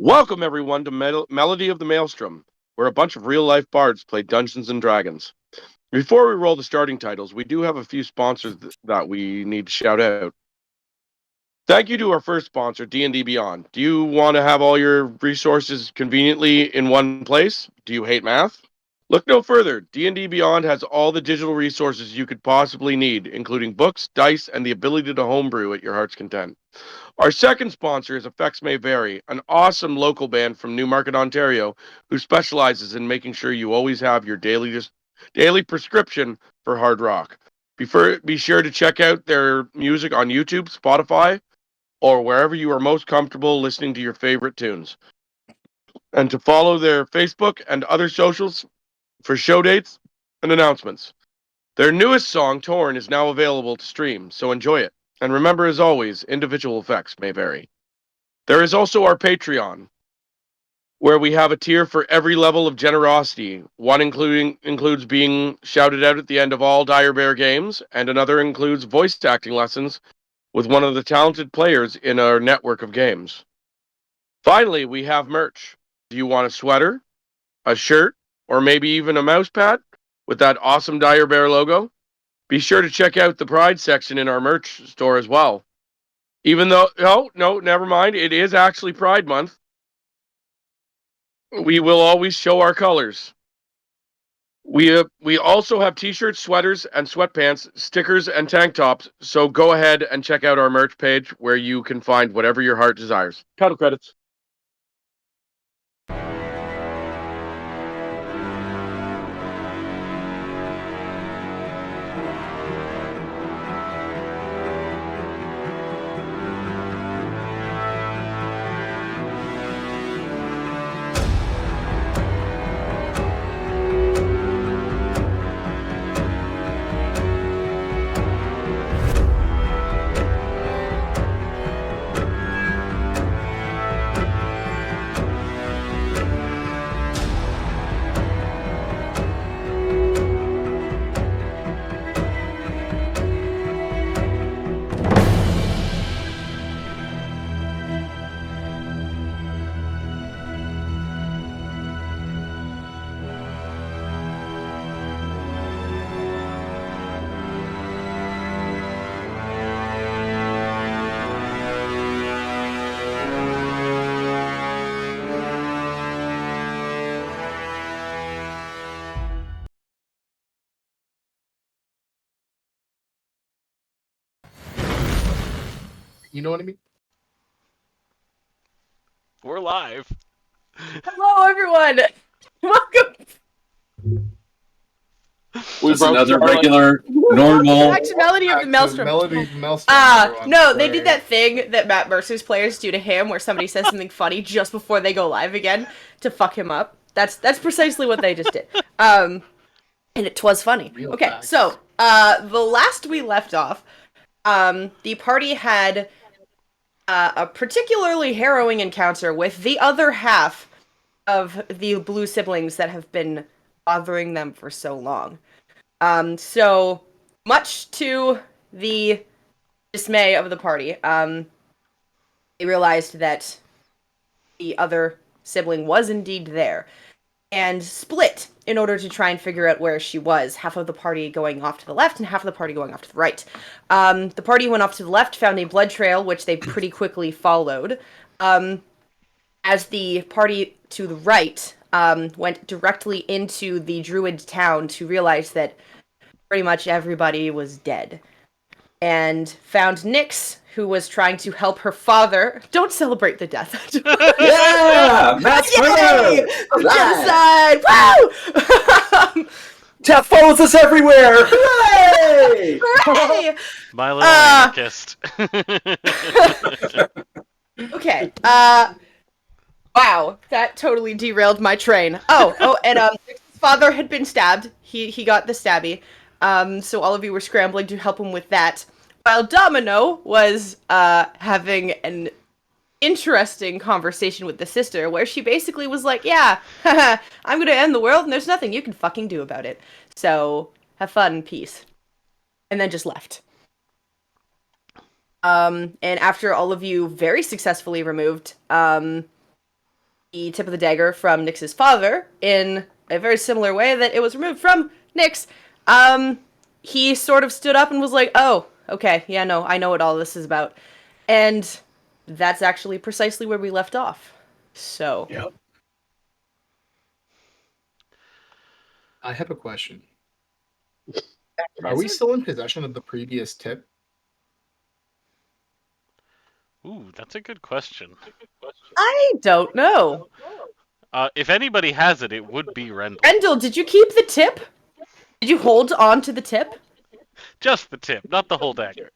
Welcome, everyone, to Melody of the Maelstrom, where a bunch of real life bards play Dungeons and Dragons. Before we roll the starting titles, we do have a few sponsors that we need to shout out. Thank you to our first sponsor, D&D Beyond. Do you want to have all your resources conveniently in one place? Do you hate math? Look no further. D&D Beyond has all the digital resources you could possibly need, including books, dice, and the ability to homebrew at your heart's content. Our second sponsor is Effects May Vary, an awesome local band from Newmarket, Ontario, who specializes in making sure you always have your daily prescription for hard rock. Be sure to check out their music on YouTube, Spotify, or wherever you are most comfortable listening to your favorite tunes. And to follow their Facebook and other socials for show dates and announcements. Their newest song, Torn, is now available to stream, so enjoy it. And remember, as always, individual effects may vary. There is also our Patreon, where we have a tier for every level of generosity. One includes being shouted out at the end of all Dire Bear games, and another includes voice acting lessons with one of the talented players in our network of games. Finally, we have merch. Do you want a sweater, a shirt, or maybe even a mouse pad with that awesome Dire Bear logo? Be sure to check out the Pride section in our merch store as well. Even though, no, never mind. It is actually Pride Month. We will always show our colors. We also have t-shirts, sweaters, and sweatpants, stickers, and tank tops. So go ahead and check out our merch page where you can find whatever your heart desires. Title credits. You know what I mean? We're live. Hello, everyone. Welcome Just another regular, normal. back to Melody of the Maelstrom. Melody of the Maelstrom. Everyone. No, they did that thing that Matt Mercer's players do to him, where somebody says something funny just before they go live again to fuck him up. That's precisely what they just did. And it was funny. Real Okay, facts. so the last we left off, the party had a particularly harrowing encounter with the other half of the blue siblings that have been bothering them for so long. So much to the dismay of the party, they realized that the other sibling was indeed there, and split in order to try and figure out where she was, half of the party going off to the left and half of the party going off to the right. The party went off to the left, found a blood trail, which they pretty quickly followed. As the party to the right went directly into the druid town to realize that pretty much everybody was dead. And found Nyx, who was trying to help her father. Don't celebrate the death. Yeah, Matt's Yay! Genocide! Woo! Death follows us everywhere. Hooray! Hooray! My little anarchist. Okay. Wow, that totally derailed my train. And Nyx's father had been stabbed. He got the stabby. So all of you were scrambling to help him with that. While Domino was having an interesting conversation with the sister, where she basically was like, yeah, I'm gonna end the world and there's nothing you can fucking do about it. So, have fun and peace. And then just left. And after all of you very successfully removed the tip of the dagger from Nyx's father in a very similar way that it was removed from Nyx, he sort of stood up and was like, "Oh, okay, yeah, no, I know what all this is about," and that's actually precisely where we left off. So, Yep. I have a question. Are we still in possession of the previous tip? Ooh, that's a good question. I don't know. If anybody has it, it would be Rendell. Rendell, did you keep the tip? Did you hold on to the tip? Just the tip, not the whole dagger.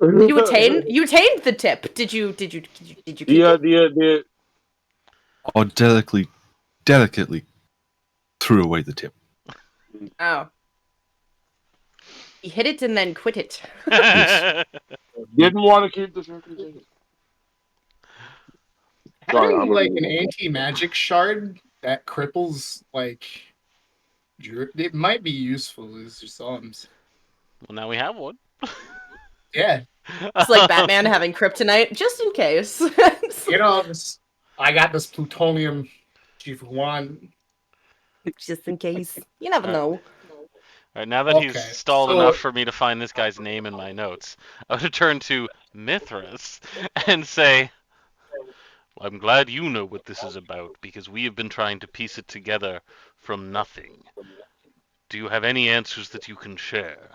You attained the tip. Did you keep it? the Or delicately threw away the tip. Oh. He hit it and then quit it. didn't want to keep the circumcision. Sorry, Having I'm like gonna- an anti-magic shard that cripples like it might be useful as your psalms. Well, now we have one. Yeah, It's like Batman having kryptonite, just in case. you know, I got this plutonium. Chief one. Just in case. You never know. All right, now that he's Okay, stalled so- enough for me to find this guy's name in my notes, I would turn to Mithras and say, well, I'm glad you know what this is about, because we have been trying to piece it together from nothing. Do you have any answers that you can share?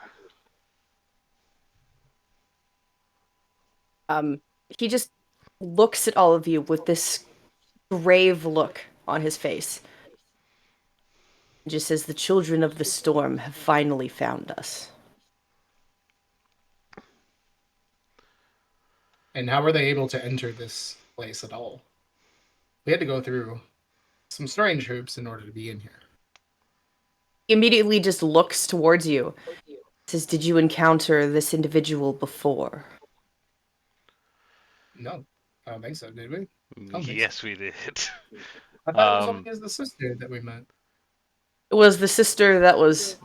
He just looks at all of you with this grave look on his face. Just says, the children of the storm have finally found us. And how were they able to enter this place at all? We had to go through some strange hoops in order to be in here. He immediately just looks towards you. Says, did you encounter this individual before? No, I don't think so. Did we? don't think Yes, we did. I thought it was Um, only as the sister that we met. It was the sister that was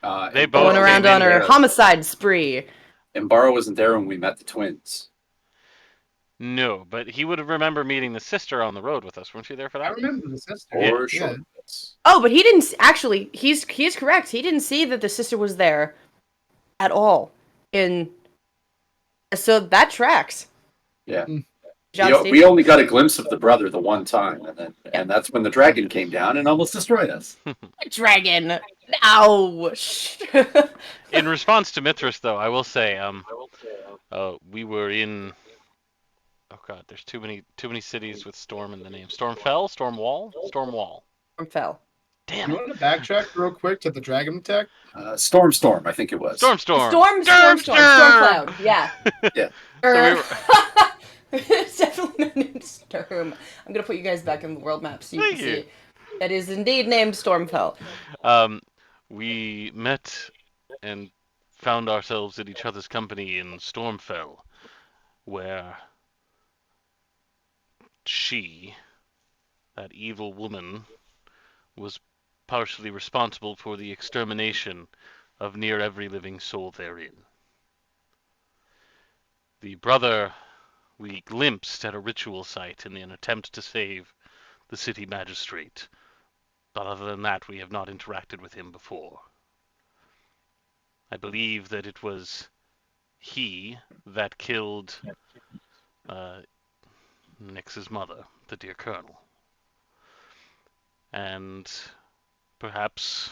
They And both going came around in on her there. homicide spree. And Barrow wasn't there when we met the twins. No, but he would have remembered meeting the sister on the road with us. Weren't you there for I that? remember the sister. Or yeah. sure. Oh, but he didn't actually. He's correct. He didn't see that the sister was there at all. So that tracks. Yeah. Mm. Job, We Stacey. only got a glimpse of the brother the one time, and that's when the dragon came down and almost destroyed us. Dragon. Ouch. In response to Mithras, though, I will say, we were in. Oh God, there's too many cities with storm in the name. Stormfell, Stormwall, Stormwall. Fell. Damn You it. want to backtrack real quick to the dragon attack? Storm, I think it was. Storm. Storm cloud. Yeah. Yeah. So It's definitely not named Storm. I'm gonna put you guys back in the world map so you Thank can you. see. It is indeed named Stormfell. We met and found ourselves in each other's company in Stormfell, where she, that evil woman, was partially responsible for the extermination of near every living soul therein. The brother we glimpsed at a ritual site in an attempt to save the city magistrate, but other than that, we have not interacted with him before. I believe that it was he that killed Nyx's mother, the dear colonel. And perhaps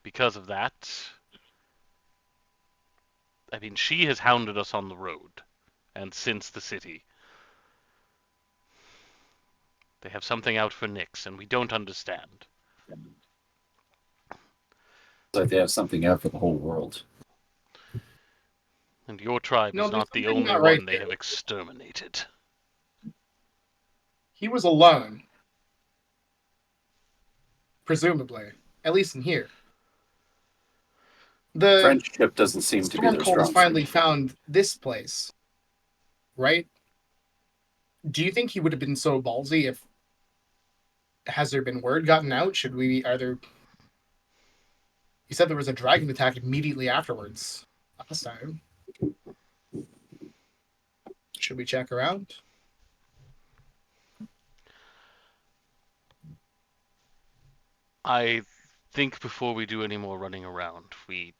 because of that, I mean, she has hounded us on the road and since the city. They have something out for Nyx, and we don't understand. It's like they have something out for the whole world. And your tribe No, is there's not the something only not one right they there. have exterminated. He was alone. Presumably. At least in here. The Friendship doesn't seem to be their Stormcold strong has finally suit. found this place. Right? Do you think he would have been so ballsy if has there been word gotten out? You said there was a dragon attack immediately afterwards last time. Should we check around? I think before we do any more running around, we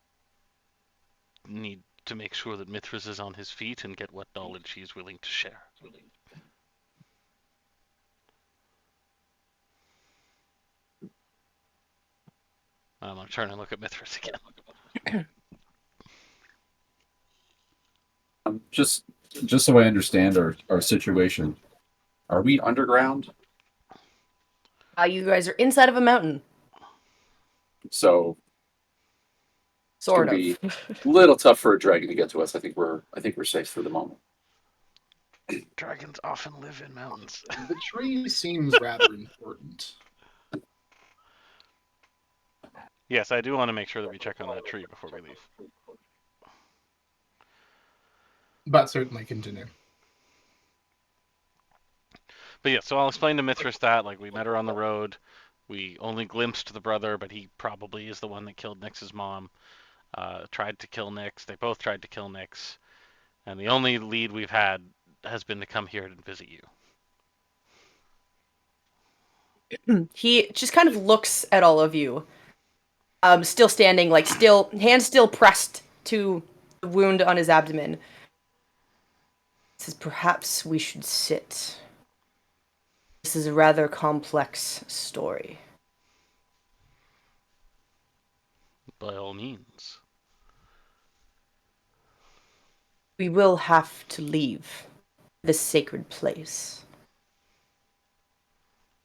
need to make sure that Mithras is on his feet and get what knowledge he's willing to share. I'm gonna turn and look at Mithras again. Just so I understand our situation, are we underground? You guys are inside of a mountain, So it's sort gonna of. be a little tough for a dragon to get to us. I think we're safe for the moment. Dragons often live in mountains. The tree seems rather important. Yes, I do want to make sure that we check on that tree before we leave. But certainly continue. But yeah, so I'll explain to Mithras that, like, we met her on the road. We only glimpsed the brother, but he probably is the one that killed Nyx's mom. Tried to kill Nyx. They both tried to kill Nyx. And the only lead we've had has been to come here and visit you. He just kind of looks at all of you, still standing, like hands still pressed to the wound on his abdomen. Says, perhaps we should sit. This is a rather complex story. By all means. We will have to leave this sacred place.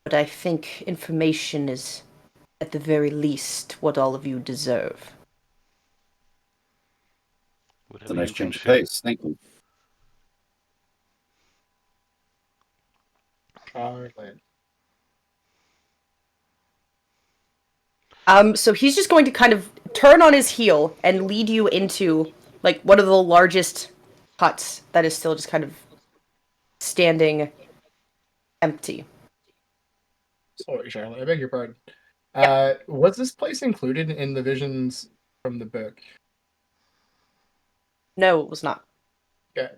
But I think information is, at the very least, what all of you deserve. It's a nice change of pace. Thank you. Charlotte. So he's just going to kind of turn on his heel and lead you into, like, one of the largest huts that is still just kind of standing empty. Sorry, Charlotte. I beg your pardon. Yeah. Was this place included in the visions from the book? No, it was not. Yeah.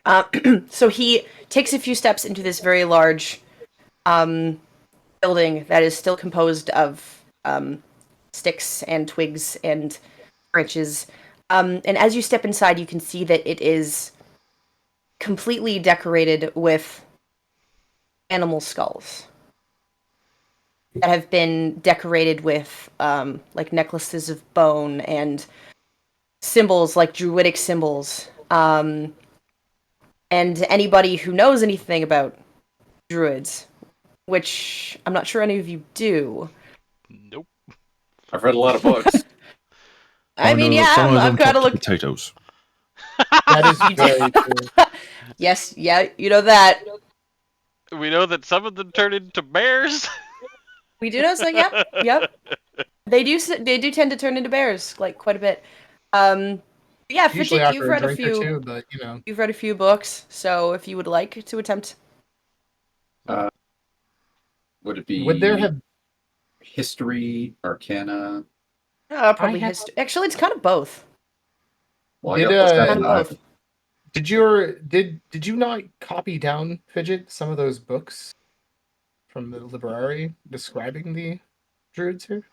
Okay, so he takes a few steps into this very large building that is still composed of sticks and twigs and branches. And as you step inside, you can see that it is completely decorated with animal skulls that have been decorated with like necklaces of bone and symbols, like druidic symbols. And anybody who knows anything about druids, which I'm not sure any of you do. Nope. I've read a lot of books. I mean, know yeah, that some of I'm them kind of talk to look. potatoes. That is very true. Yes, yeah, you know that. We know that some of them turn into bears. We do know so. Yep. They do tend to turn into bears, like, quite a bit. Yeah, Usually Fidget, you've after a read a drink or few. two, but you know. You've read a few books, so if you would like to attempt, Would it be Would there have history, arcana? probably history. Actually, it's kind of both. Well, Did, I got plus uh, Kind of both. did you not copy down, Fidget, some of those books from the library describing the druids here?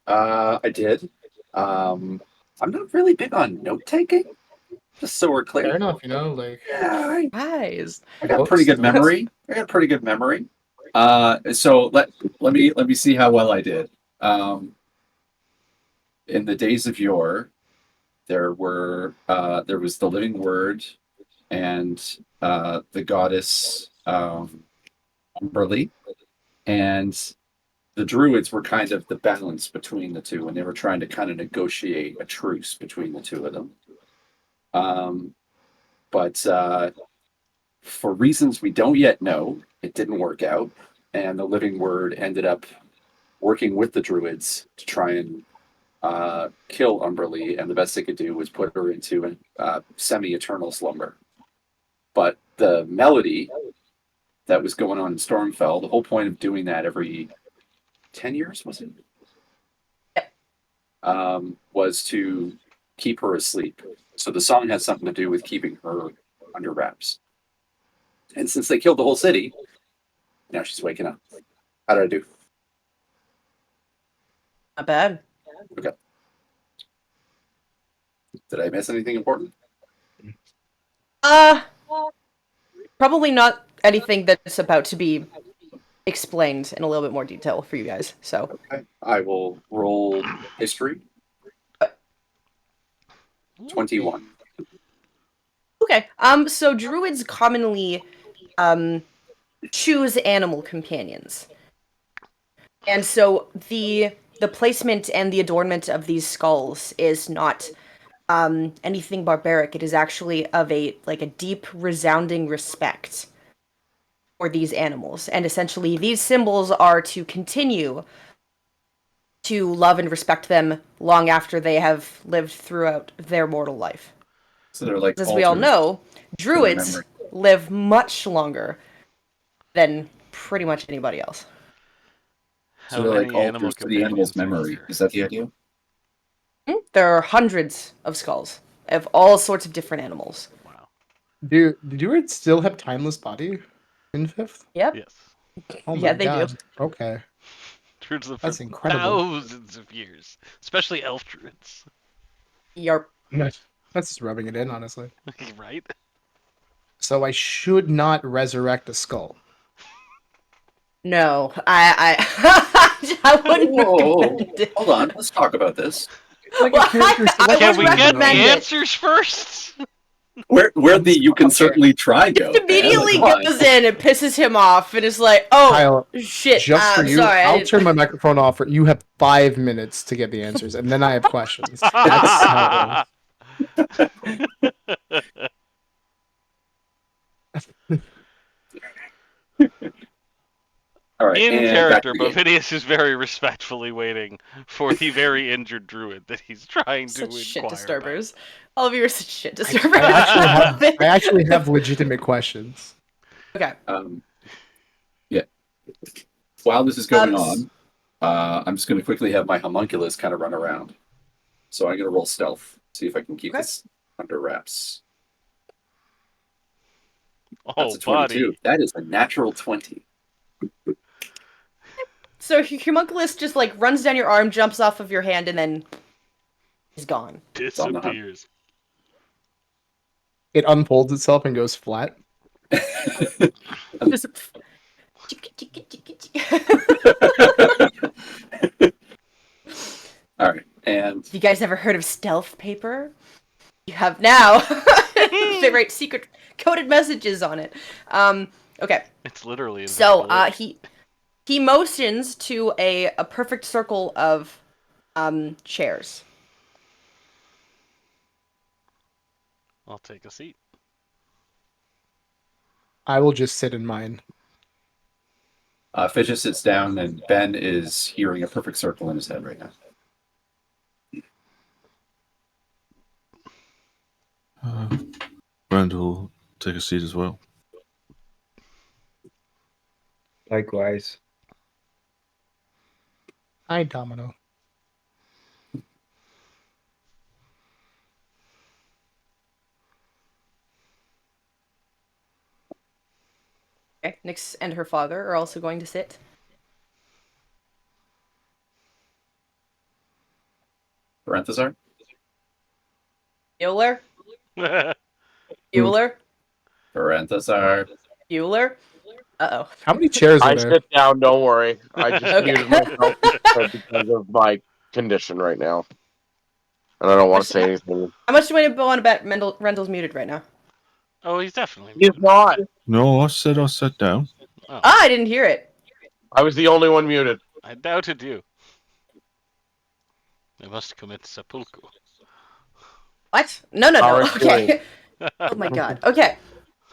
I did. I'm not really big on note taking. Just so we're clear. Fair enough, you know, like Yeah, Guys. I got pretty good Books. memory. So let me see how well I did. In the days of yore, there was the living word and the goddess Umberly, and the druids were kind of the balance between the two, and they were trying to kind of negotiate a truce between the two of them. But for reasons we don't yet know, it didn't work out, and the living word ended up working with the druids to try and kill Umberly, and the best they could do was put her into a semi-eternal slumber. But the melody that was going on in Stormfell, the whole point of doing that every 10 years, was it? Yep. was to keep her asleep. So the song has something to do with keeping her under wraps. And since they killed the whole city, now she's waking up. How did I do? Not bad. Did I miss anything important? Probably not anything that's about to be explained in a little bit more detail for you guys. So, Okay. I will roll history. 21. okay. So druids commonly, choose animal companions. And so the placement and the adornment of these skulls is not anything barbaric. It is actually of a deep, resounding respect for these animals. And essentially, these symbols are to continue to love and respect them long after they have lived throughout their mortal life. So they're like As we all altars know, for druids memory. live much longer than pretty much anybody else. So How they're like many animal altars for the animal's companions are memory. there? Is that the idea? There are hundreds of skulls of all sorts of different animals. Wow. Do druids still have timeless body in fifth? Yep. Yes. Oh my Yeah, they do. god. Okay. Druids live That's for incredible. thousands of years, especially elf druids. Yarp. That's just rubbing it in, honestly. Right? So I should not resurrect a skull. No, I wouldn't Whoa, recommend it. hold on. Let's talk about this. Like Well, a character I Can would we get the recommend it. answers first? Where the you can Okay. certainly try go? It immediately man? Like, come on. goes in and pisses him off, and is like, "Oh Kyle, shit, just for I'm you, sorry." I I'll didn't- turn my microphone off. You have 5 minutes to get the answers, and then I have questions. That's how All right, In and character, back to the game. Bophidius is very respectfully waiting for the very injured druid that he's trying to Such shit inquire disturbers. All of you are such shit I disturbers. I actually have legitimate questions. Okay. Yeah. While this is going s- on, I'm just going to quickly have my homunculus kind of run around. So I'm going to roll stealth, see if I can keep Okay. this under wraps. about. That's Oh, a 22. buddy. That is a natural 20. So Humunculus just runs down your arm, jumps off of your hand, and then is gone. on the hunt. Disappears. It unfolds itself and goes flat. Just All right, and you guys ever heard of stealth paper? You have now. They write secret coded messages on it. Okay. It's literally So invisible ink. he motions to a perfect circle of chairs. I'll take a seat. I will just sit in mine. Fidget sits down, and Ben is hearing a perfect circle in his head right now. Randall, take a seat as well. Likewise. Hi, Domino. Okay. Nyx and her father are also going to sit. Parenthesar? Bueller? Bueller? Parenthesar. Bueller? Uh-oh. How many chairs are I there? sit down. Don't worry. I just Okay. muted myself because of my condition right now, and I don't want to say anything. How much do I go on about Rendell's muted right now? Oh, he's definitely He's muted. not. No, I said I sat down. Oh, Ah, I didn't hear it. I was the only one muted. I doubted you. I must commit sepulchre. What? No. Our Okay. Oh my god. Okay.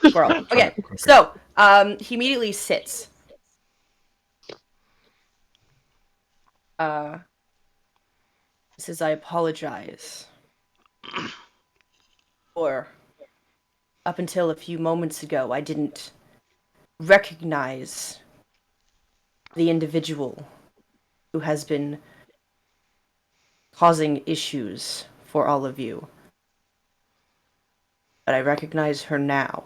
Squirrel. Okay. So, he immediately sits. Says, I apologize. Or, up until a few moments ago, I didn't recognize the individual who has been causing issues for all of you. But I recognize her now.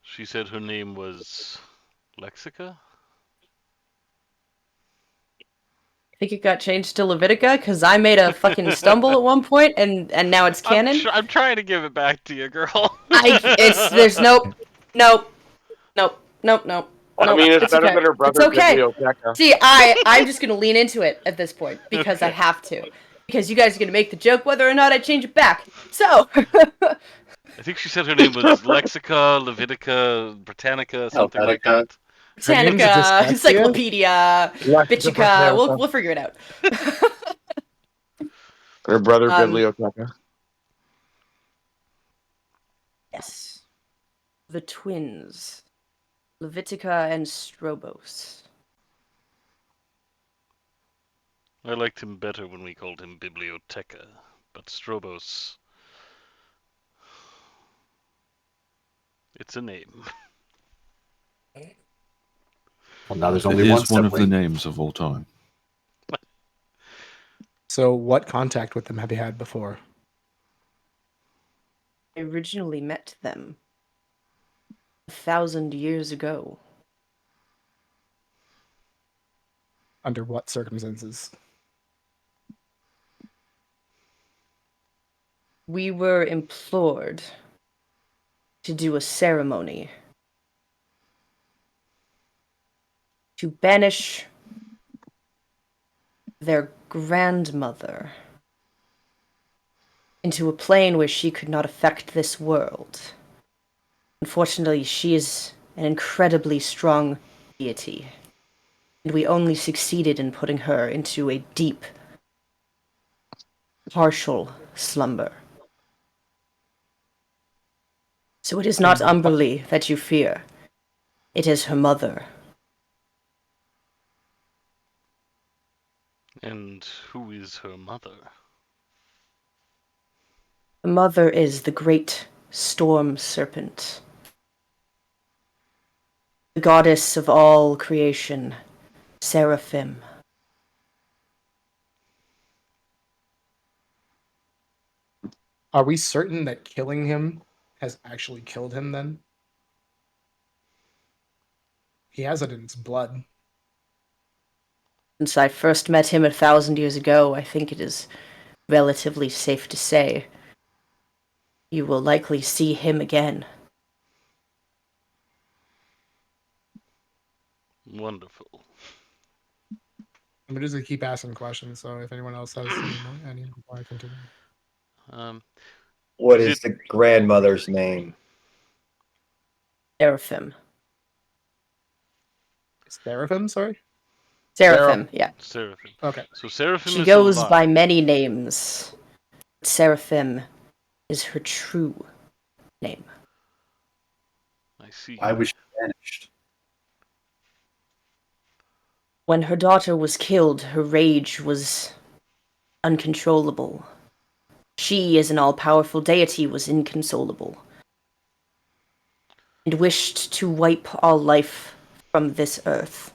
She said her name was Lexica? I think it got changed to Levitica because I made a fucking stumble at one point, and now it's canon. I'm trying to give it back to you, girl. There's nope. I mean, it's better okay. than her brother, It's okay. Biblioteca. See, I'm just gonna lean into it at this point because I have to. Because you guys are gonna make the joke whether or not I change it back. So I think she said her name was Lexica, Levitica, Britannica, something like Helvetica. that. Her name's Britannica, Dyslexia? Encyclopedia, Bitchica, we'll figure it out. Her brother, Um, Biblioteca. Yes. The twins. Levitica and Strobos. I liked him better when we called him Biblioteca, but Strobos. It's a name. Well, now there's It only one is one of the sibling. names of all time. So, what contact with them have you had before? I originally met them 1,000 years ago. Under what circumstances? We were implored to do a ceremony to banish their grandmother into a plane where she could not affect this world. Unfortunately, she is an incredibly strong deity, and we only succeeded in putting her into a deep, partial slumber. So it is not Umberly that you fear. It is her mother. And who is her mother? The mother is the great storm serpent, the goddess of all creation, Seraphim. Are we certain that killing him has actually killed him then? He has it in his blood. Since I first met him 1,000 years ago, I think it is relatively safe to say you will likely see him again. Wonderful. I'm just gonna keep asking questions, so if anyone else has any before I continue. What Is is it- the grandmother's name? Seraphim. Seraphim, sorry? Seraphim, yeah. Seraphim. Okay. So Seraphim She is goes alive. by many names. Seraphim is her true name. I see. Why was she banished? When her daughter was killed, her rage was uncontrollable. She, as an all-powerful deity, was inconsolable, and wished to wipe all life from this earth,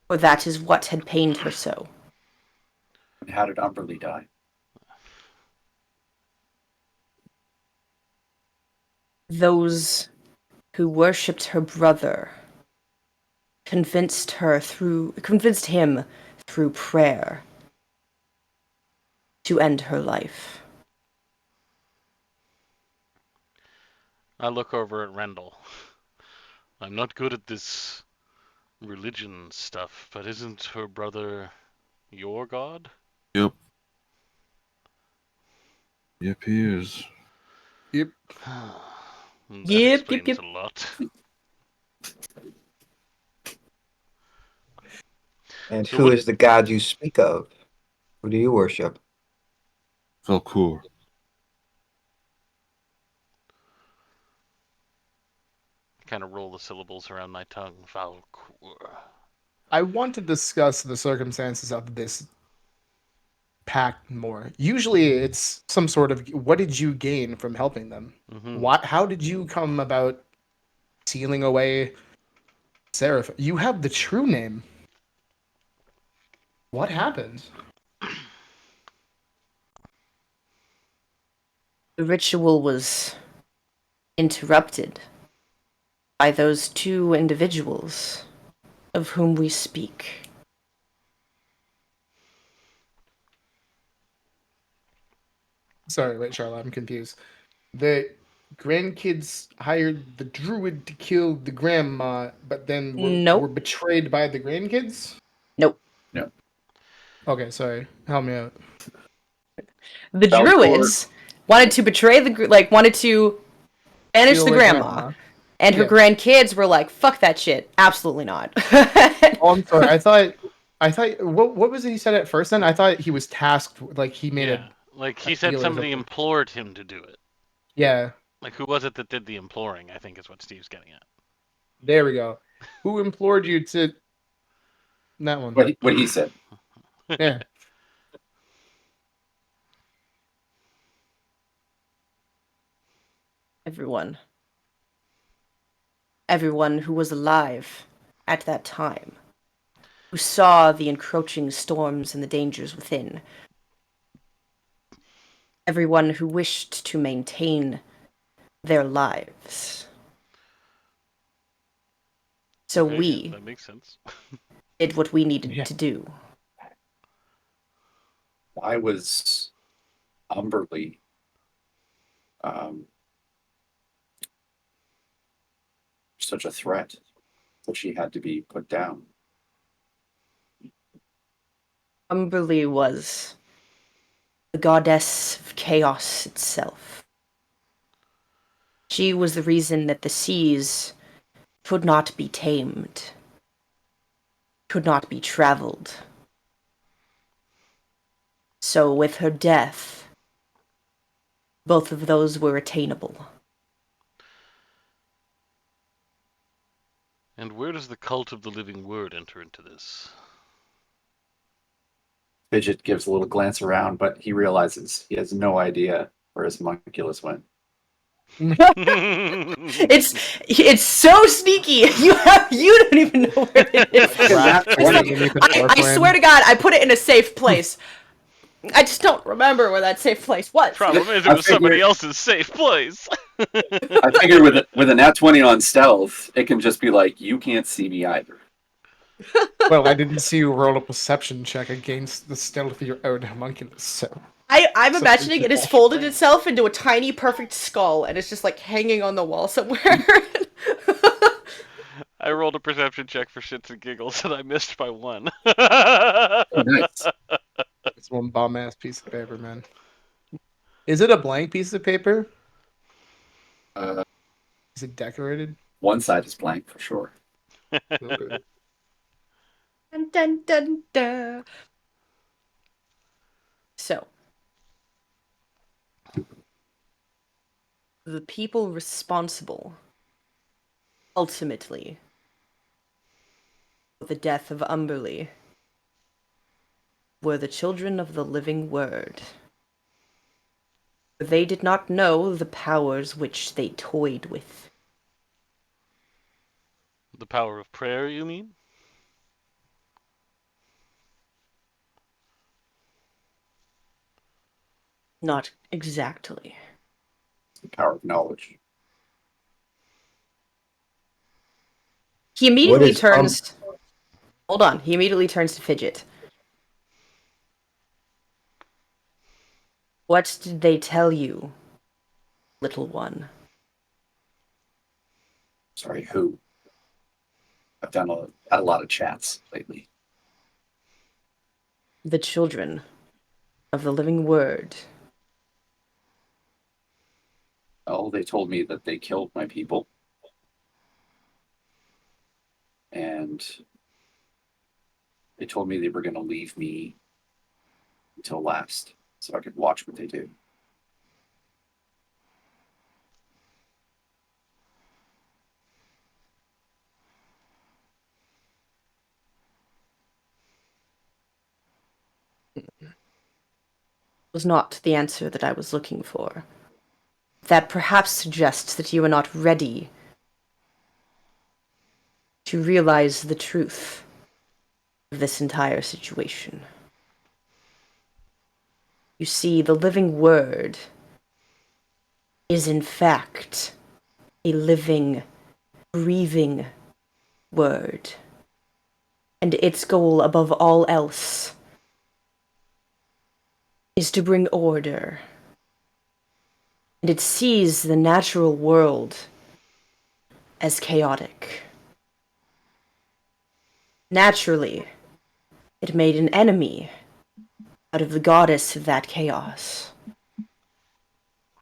for that is what had pained her so. And how did Umberly die? Those who worshipped her brother convinced him through prayer to end her life. I look over at Rendell. I'm not good at this religion stuff, but isn't her brother your god? Yep. Yep, he is. Yep. That Yep, explains yep. a lot. And So who what- is the god you speak of? Who do you worship? Valcour. Kind of roll the syllables around my tongue. Valcour. I want to discuss the circumstances of this pact more. Usually it's some sort of what did you gain from helping them? Mhm. How did you come about sealing away Seraph, you have the true name. What happened? The ritual was interrupted by those two individuals of whom we speak. Sorry, wait, Charlotte, I'm confused. The grandkids hired the druid to kill the grandma, but then were Nope. betrayed by the grandkids? Nope. No. Okay, sorry. Help me out. The Beltor- druids wanted to betray wanted to banish Kill the the grandma. And her Yeah. grandkids were like, fuck that shit. Absolutely not. Oh, I'm sorry. I thought what was it he said at first then? I thought he was tasked like he made Yeah, a like a he said deal or somebody something. implored him to do it. Yeah, Like, who was it that did the imploring, I think is what Steve's getting at. there we go. Who implored you to that one? What he said. Yeah. Everyone. Everyone who was alive at that time. Who saw the encroaching storms and the dangers within. Everyone who wished to maintain their lives. So Okay, yeah, we that makes sense. did what we needed Yeah. to do. Why was Umberly such a threat that she had to be put down? Umberly was the goddess of chaos itself. She was the reason that the seas could not be tamed, could not be traveled. So with her death, both of those were attainable. And where does the cult of the living word enter into this? Fidget gives a little glance around, but he realizes he has no idea where his homunculus went. It's so sneaky. You don't even know where it is. Rat It's like, 20. I swear to God, I put it in a safe place. I just don't remember where that safe place was. Problem is, it I was somebody figured- else's safe place. I figure with a nat 20 on stealth, it can just be like, you can't see me either. Well, I didn't see you roll a perception check against the stealth of your own homunculus, so I'm So imagining it's it has all folded right. itself into a tiny, perfect skull, and it's just like hanging on the wall somewhere. I rolled a perception check for shits and giggles, and I missed by 1. Oh, nice. it's one bomb ass piece of paper, man. Is it a blank piece of paper? Is it decorated? One side is blank for sure. Okay. Dun, dun, dun, dun. So, the people responsible, ultimately, for the death of Umberly were the children of the living word. They did not know the powers which they toyed with. The power of prayer, you mean? Not exactly. The power of knowledge. He immediately is, turns. Hold on. He immediately turns to Fidget. What did they tell you, little one? Sorry, who? I've had a lot of chats lately. The children of the living word. Oh, they told me that they killed my people. And they told me they were going to leave me until last so I could watch what they do. Was not the answer that I was looking for. That perhaps suggests that you are not ready to realize the truth of this entire situation. You see, the living word is in fact a living, breathing word. And its goal above all else is to bring order. And it sees the natural world as chaotic. Naturally, it made an enemy out of the goddess of that chaos,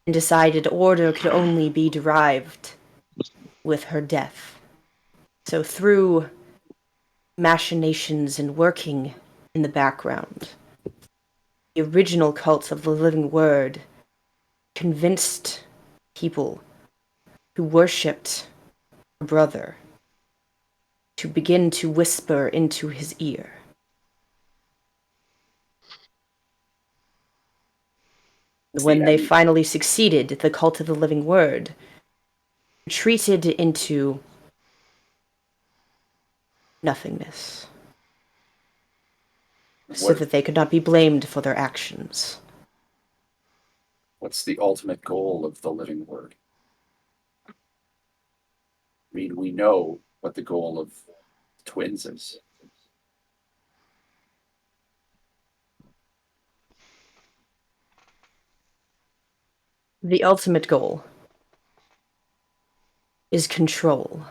and decided order could only be derived with her death. So through machinations and working in the background, the original cult of the living word convinced people who worshipped her brother to begin to whisper into his ear. When they finally succeeded, the cult of the living word retreated into nothingness, so that they could not be blamed for their actions. What's the ultimate goal of the living word? I mean, we know what the goal of twins is. The ultimate goal is control,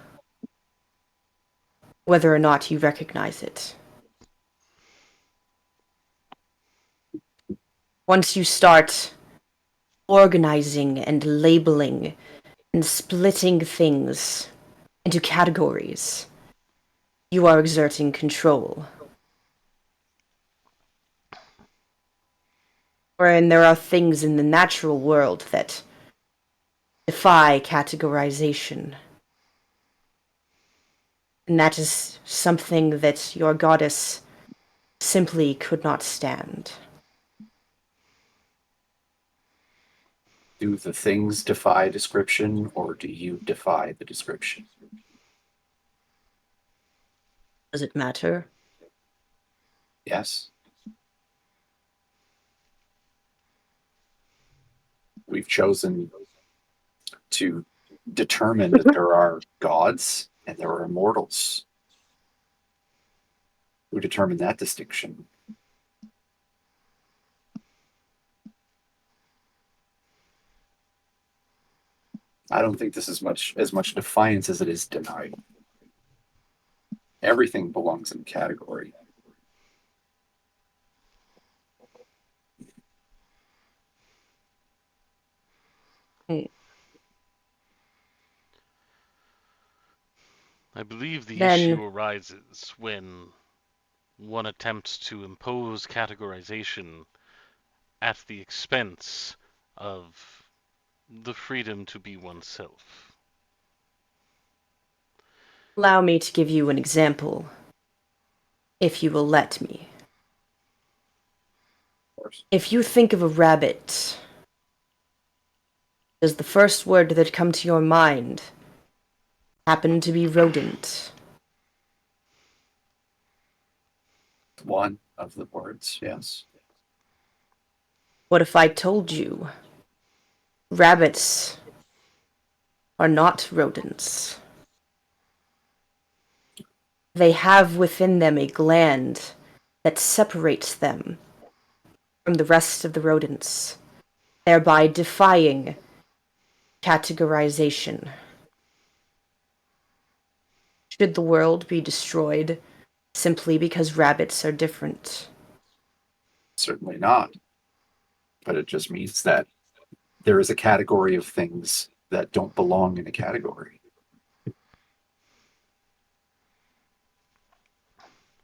whether or not you recognize it. Once you start organizing and labeling and splitting things into categories, you are exerting control. Wherein there are things in the natural world that defy categorization. And that is something that your goddess simply could not stand. Do the things defy description, or do you defy the description? Does it matter? Yes. We've chosen to determine that there are gods and there are immortals. Who determined that distinction? I don't think this is as much defiance as it is denial. Everything belongs in a category. I believe the Then- issue arises when one attempts to impose categorization at the expense of the freedom to be oneself. Allow me to give you an example, if you will let me. Of course. If you think of a rabbit, does the first word that come to your mind happen to be rodent? One of the words, yes. What if I told you rabbits are not rodents? They have within them a gland that separates them from the rest of the rodents, thereby defying categorization. Should the world be destroyed simply because rabbits are different? Certainly not. But it just means that there is a category of things that don't belong in a category.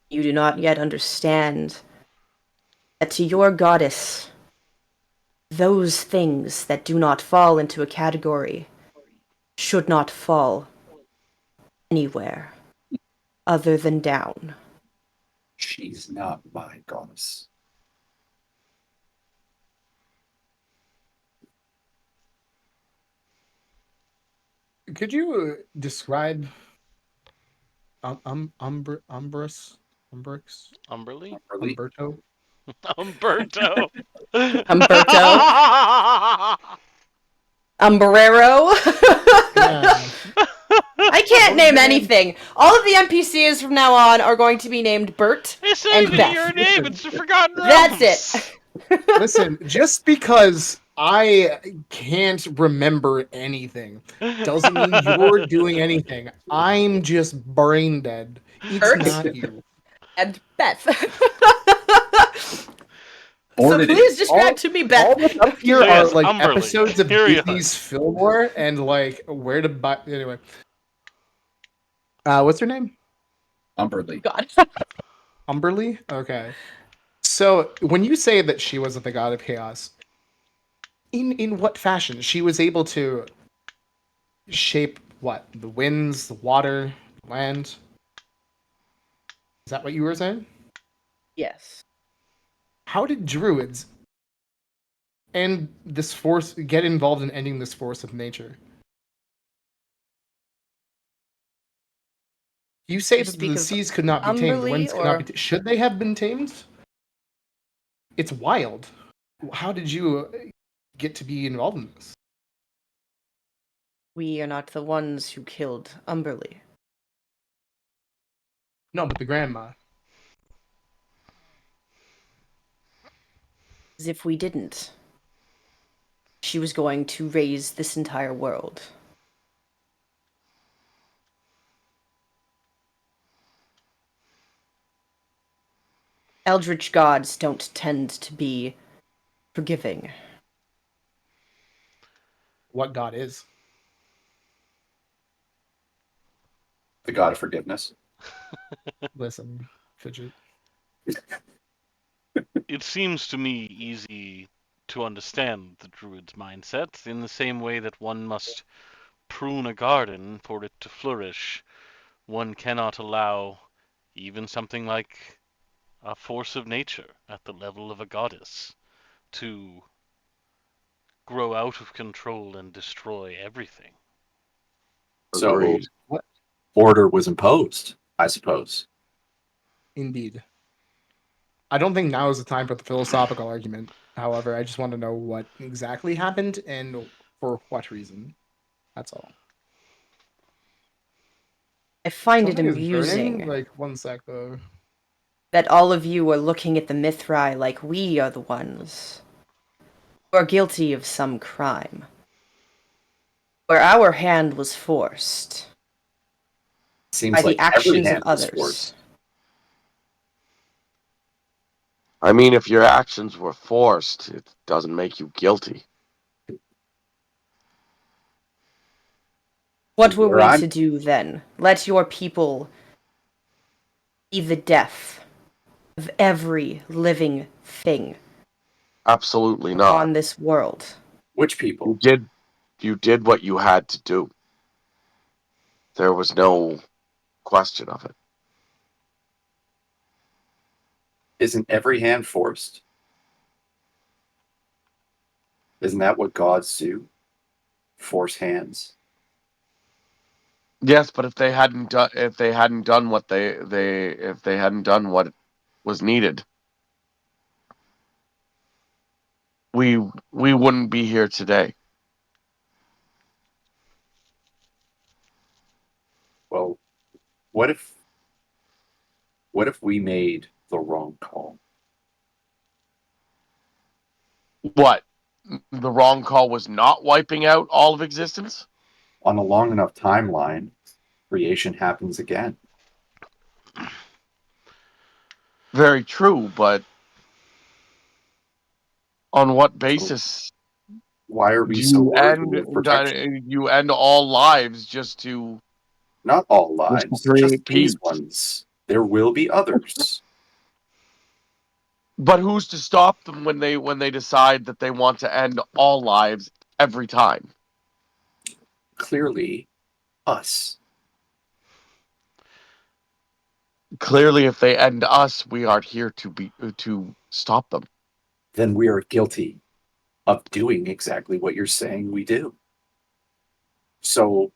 You do not yet understand that to your goddess, those things that do not fall into a category should not fall anywhere other than down. She's not my goddess. Could you describe Umbrus, Umbrix, Umberly? Really? Umberto. Umberto. Umberto. Umbrero. Yeah. I can't What was name the name? anything. All of the NPCs from now on are going to be named Bert It's not and even Beth. your name, it's the Forgotten That's Realms. it. Listen, just because I can't remember anything doesn't mean you're doing anything. I'm just brain dead. It's Bert? not you. And Beth. Born So it please is. describe to me All Beth. that's up here So yes, are like Umberly. episodes of Here you are. Disney's Fillmore and like where to buy. Anyway, what's her name? Umberly. God. Umberly. Okay. So when you say that she wasn't the god of chaos, in what fashion she was able to shape what the winds, the water, land? Is that what you were saying? Yes. How did druids and this force get involved in ending this force of nature? You say You that speak the of seas could not be tamed, the Umberly, winds could not or be should they have been tamed? It's wild. How did you get to be involved in this? we are not the ones who killed Umberly. No, but the grandma. As if we didn't. She was going to raise this entire world. Eldritch gods don't tend to be forgiving. What god is? The god of forgiveness. Listen, Fidget. It seems to me easy to understand the druid's mindset in the same way that one must prune a garden for it to flourish. One cannot allow even something like a force of nature at the level of a goddess to grow out of control and destroy everything. So Agreed. order was imposed, I suppose. Indeed. I don't think now is the time for the philosophical argument. However, I just want to know what exactly happened and for what reason. That's all. I find it Something is amusing burning. Like 1 sec though. that all of you are looking at the Mithrai like we are the ones who are guilty of some crime. Where our hand was forced by Seems the like every actions of hand was others. forced. I mean, if your actions were forced, it doesn't make you guilty. What were Where we I'm- to do then? Let your people be the death of every living thing Absolutely on not. this world. Which people? You did what you had to do. There was no question of it. Isn't every hand forced? Isn't that what gods do? Force hands? Yes, but if they hadn't done what if they hadn't done what was needed, we wouldn't be here today. Well, what if we made the wrong call? What? The wrong call was not wiping out all of existence? On a long enough timeline, creation happens again. Very true, but on what basis Why are we do so you worthy of protection? you end all lives just to Not all lives, just create peace? these ones. There will be others. But who's to stop them when they decide that they want to end all lives every time? Clearly, us. Clearly, if they end us, we aren't here to stop them. Then we are guilty of doing exactly what you're saying we do. So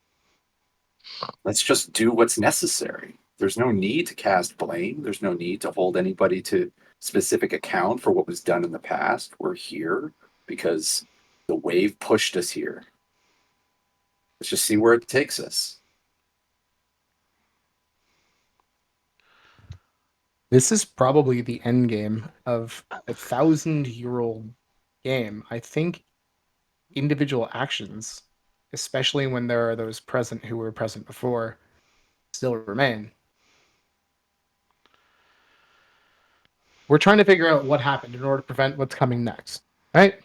let's just do what's necessary. there's no need to cast blame. There's no need to hold anybody to specific account for what was done in the past. We're here because the wave pushed us here. Let's just see where it takes us. This is probably the end game of a 1,000-year-old game. I think individual actions, especially when there are those present who were present before, still remain. We're trying to figure out what happened in order to prevent what's coming next, right?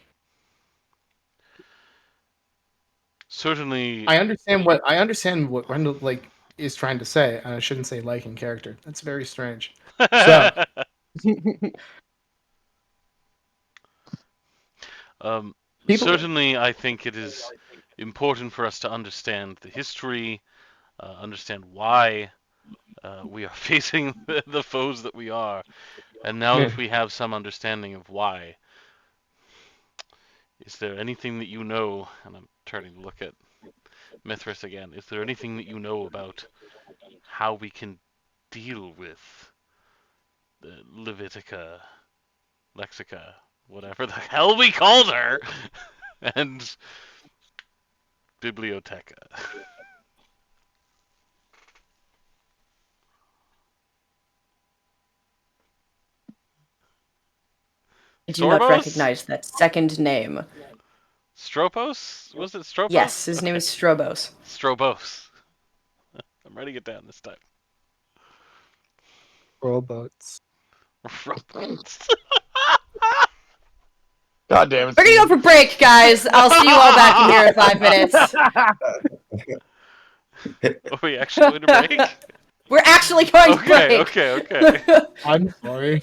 Certainly, I understand what Wendell is trying to say, and I shouldn't say like in character. That's very strange. So- People- certainly, I think it is important for us to understand the history, understand why we are facing the foes that we are, and now that we have some understanding of why, is there anything that you know? And I'm turning to look at Mithras again. Is there anything that you know about how we can deal with the Levitica, Lexica, whatever the hell we called her, and Biblioteca? I do not Sorbos? recognize that second name. Stropos? Was it Stropos? Yes, his name is Strobos. Strobos. I'm writing it down this time. Robots. Robots. God damn it. We're gonna go for break, guys. I'll see you all back in here in 5 minutes. Are we actually going to break? We're actually going to break. Okay. I'm sorry.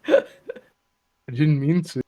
I didn't mean to.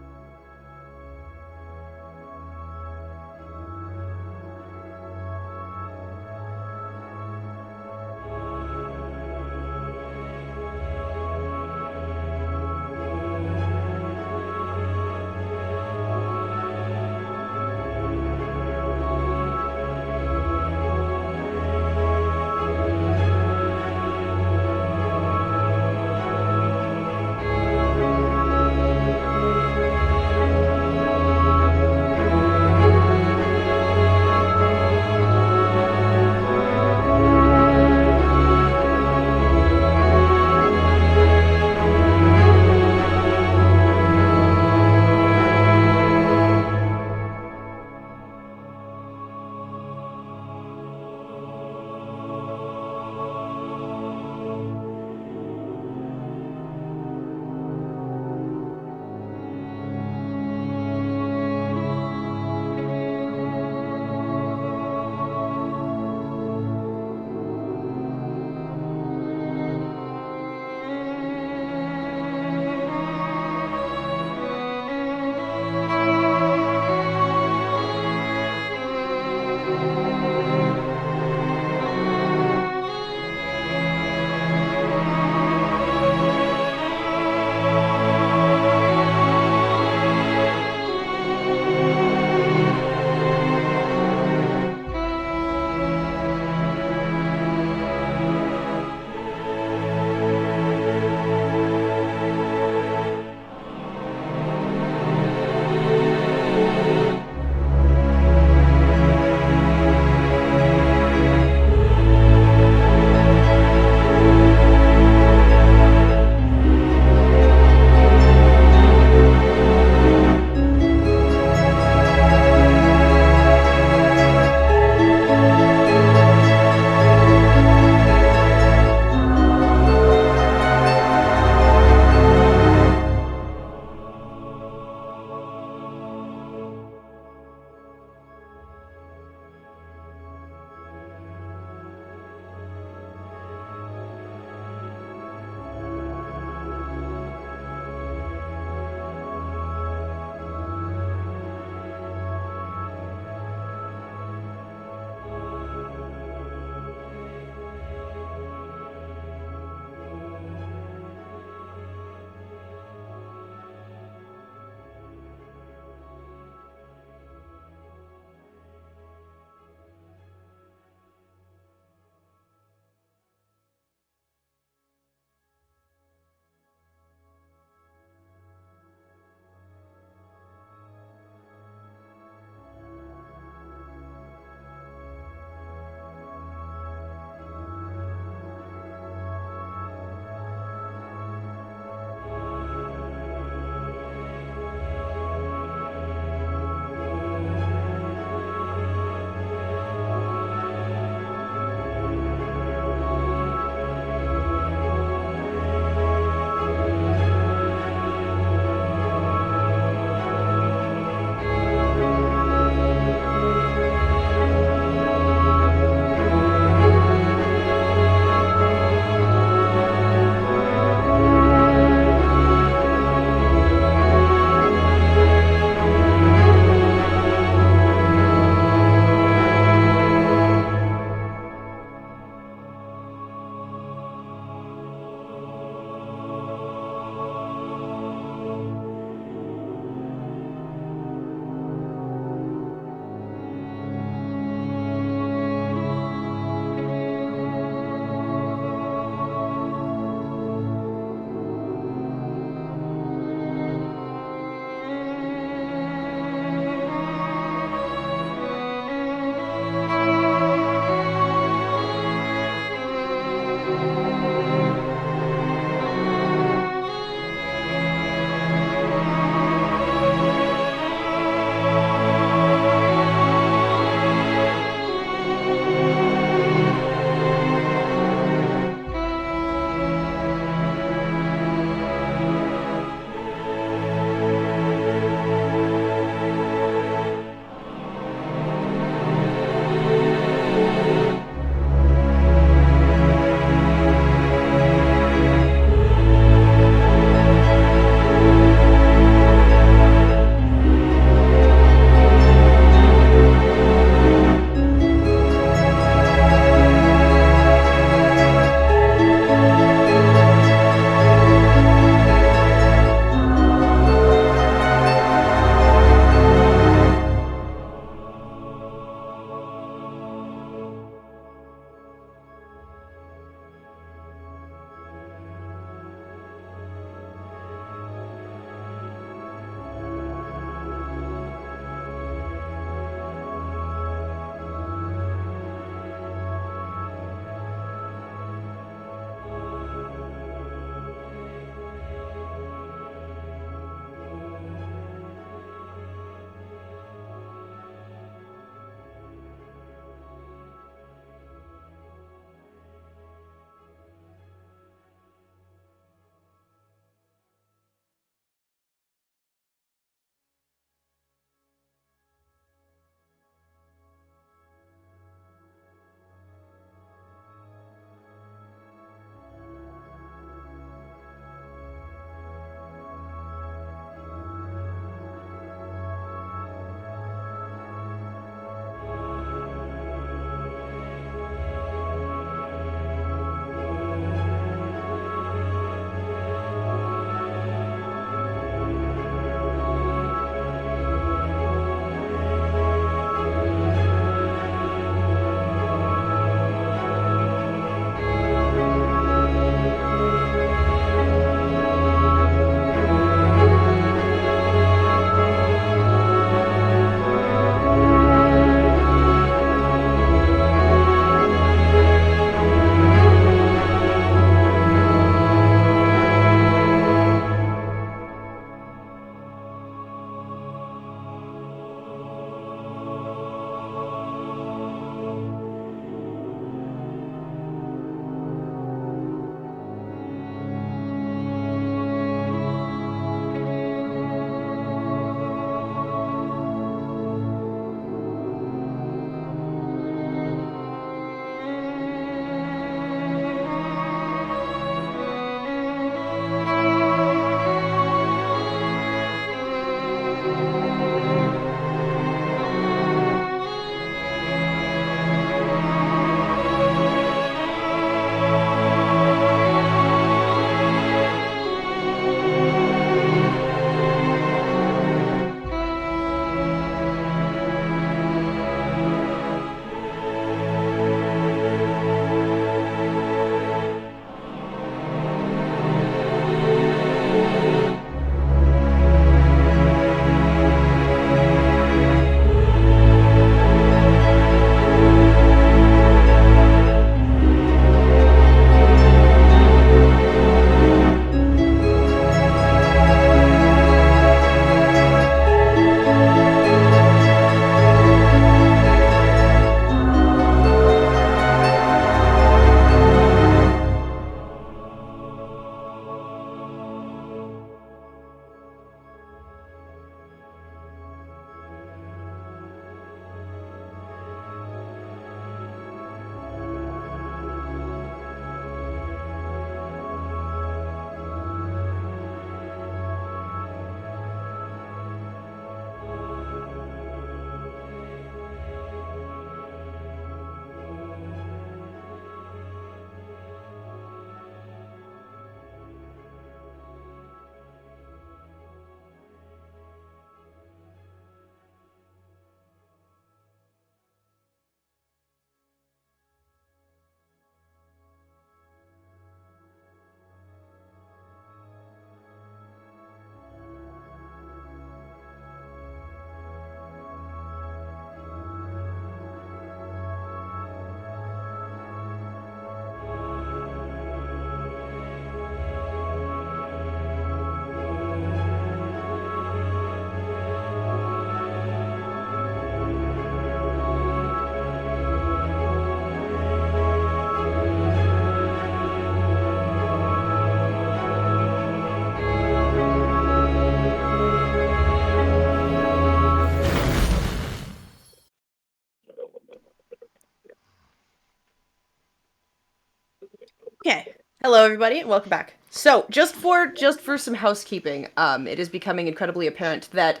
Okay. Hello, everybody, and welcome back. So, just for some housekeeping, it is becoming incredibly apparent that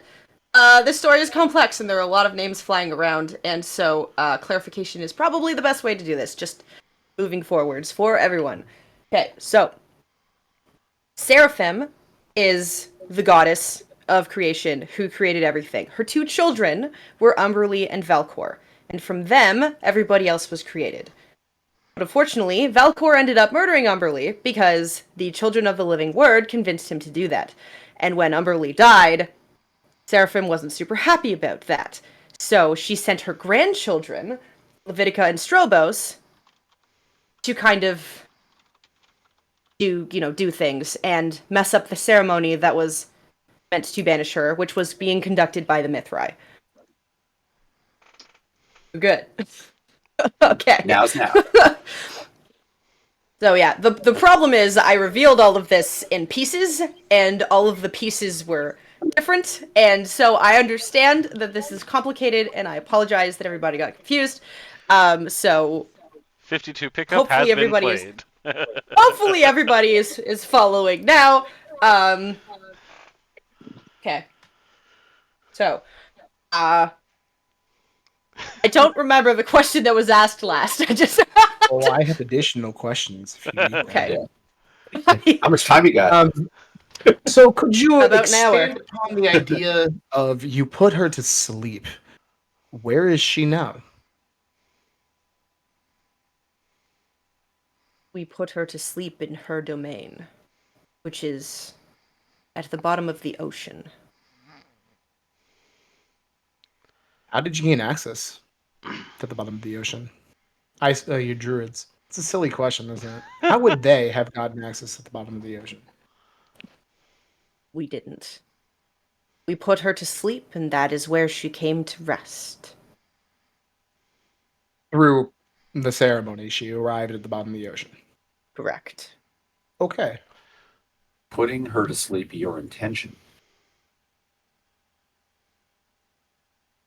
this story is complex and there are a lot of names flying around, and so clarification is probably the best way to do this. Just moving forwards for everyone. Okay, so Seraphim is the goddess of creation who created everything. Her two children were Umberly and Velcor, and from them, everybody else was created. But unfortunately, Valcor ended up murdering Umberly because the Children of the Living Word convinced him to do that. And when Umberly died, Seraphim wasn't super happy about that. So she sent her grandchildren, Levitica and Strobos, to kind of do things and mess up the ceremony that was meant to banish her, which was being conducted by the Mithrai. Good. Okay. Now's now. So yeah, the problem is I revealed all of this in pieces, and all of the pieces were different, and so I understand that this is complicated, and I apologize that everybody got confused. So 52 pickup has hopefully been everybody is played. hopefully everybody is following now. Okay. So, I don't remember the question that was asked last. I just Oh, I have additional questions. If you need them. okay. How much time you got? So could you About an hour. expand upon the idea of you put her to sleep? Where is she now? We put her to sleep in her domain, which is at the bottom of the ocean. How did you gain access to the bottom of the ocean? You druids. It's a silly question, isn't it? How would they have gotten access at the bottom of the ocean? We didn't. We put her to sleep, and that is where she came to rest. Through the ceremony, she arrived at the bottom of the ocean. Correct. Okay. Putting her to sleep, your intention.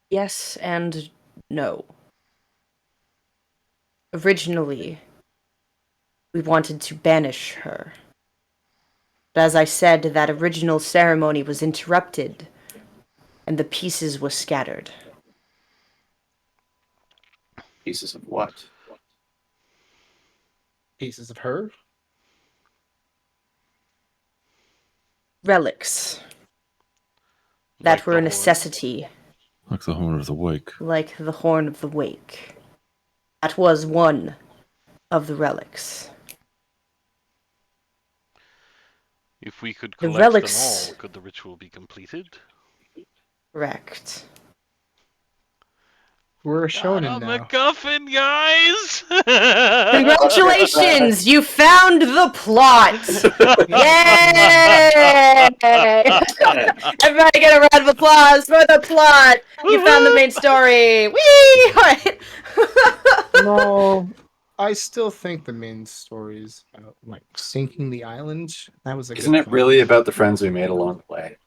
Yes and no. Originally, we wanted to banish her. But as I said, that original ceremony was interrupted, and the pieces were scattered. Pieces of what? Pieces of her? Relics that Like were the a horn. necessity, Like the Horn of the Wake. like the Horn of the Wake. That was one of the relics. If we could The collect relics- them all, could the ritual be completed? Correct. We're Got showing a it now. MacGuffin, guys! Congratulations! You found the plot! Yay! Everybody get a round of applause for the plot! You found the main story! Whee! Alright. No, I still think the main story is about like sinking the island. That was a good Isn't it plan. really about the friends we made along the way?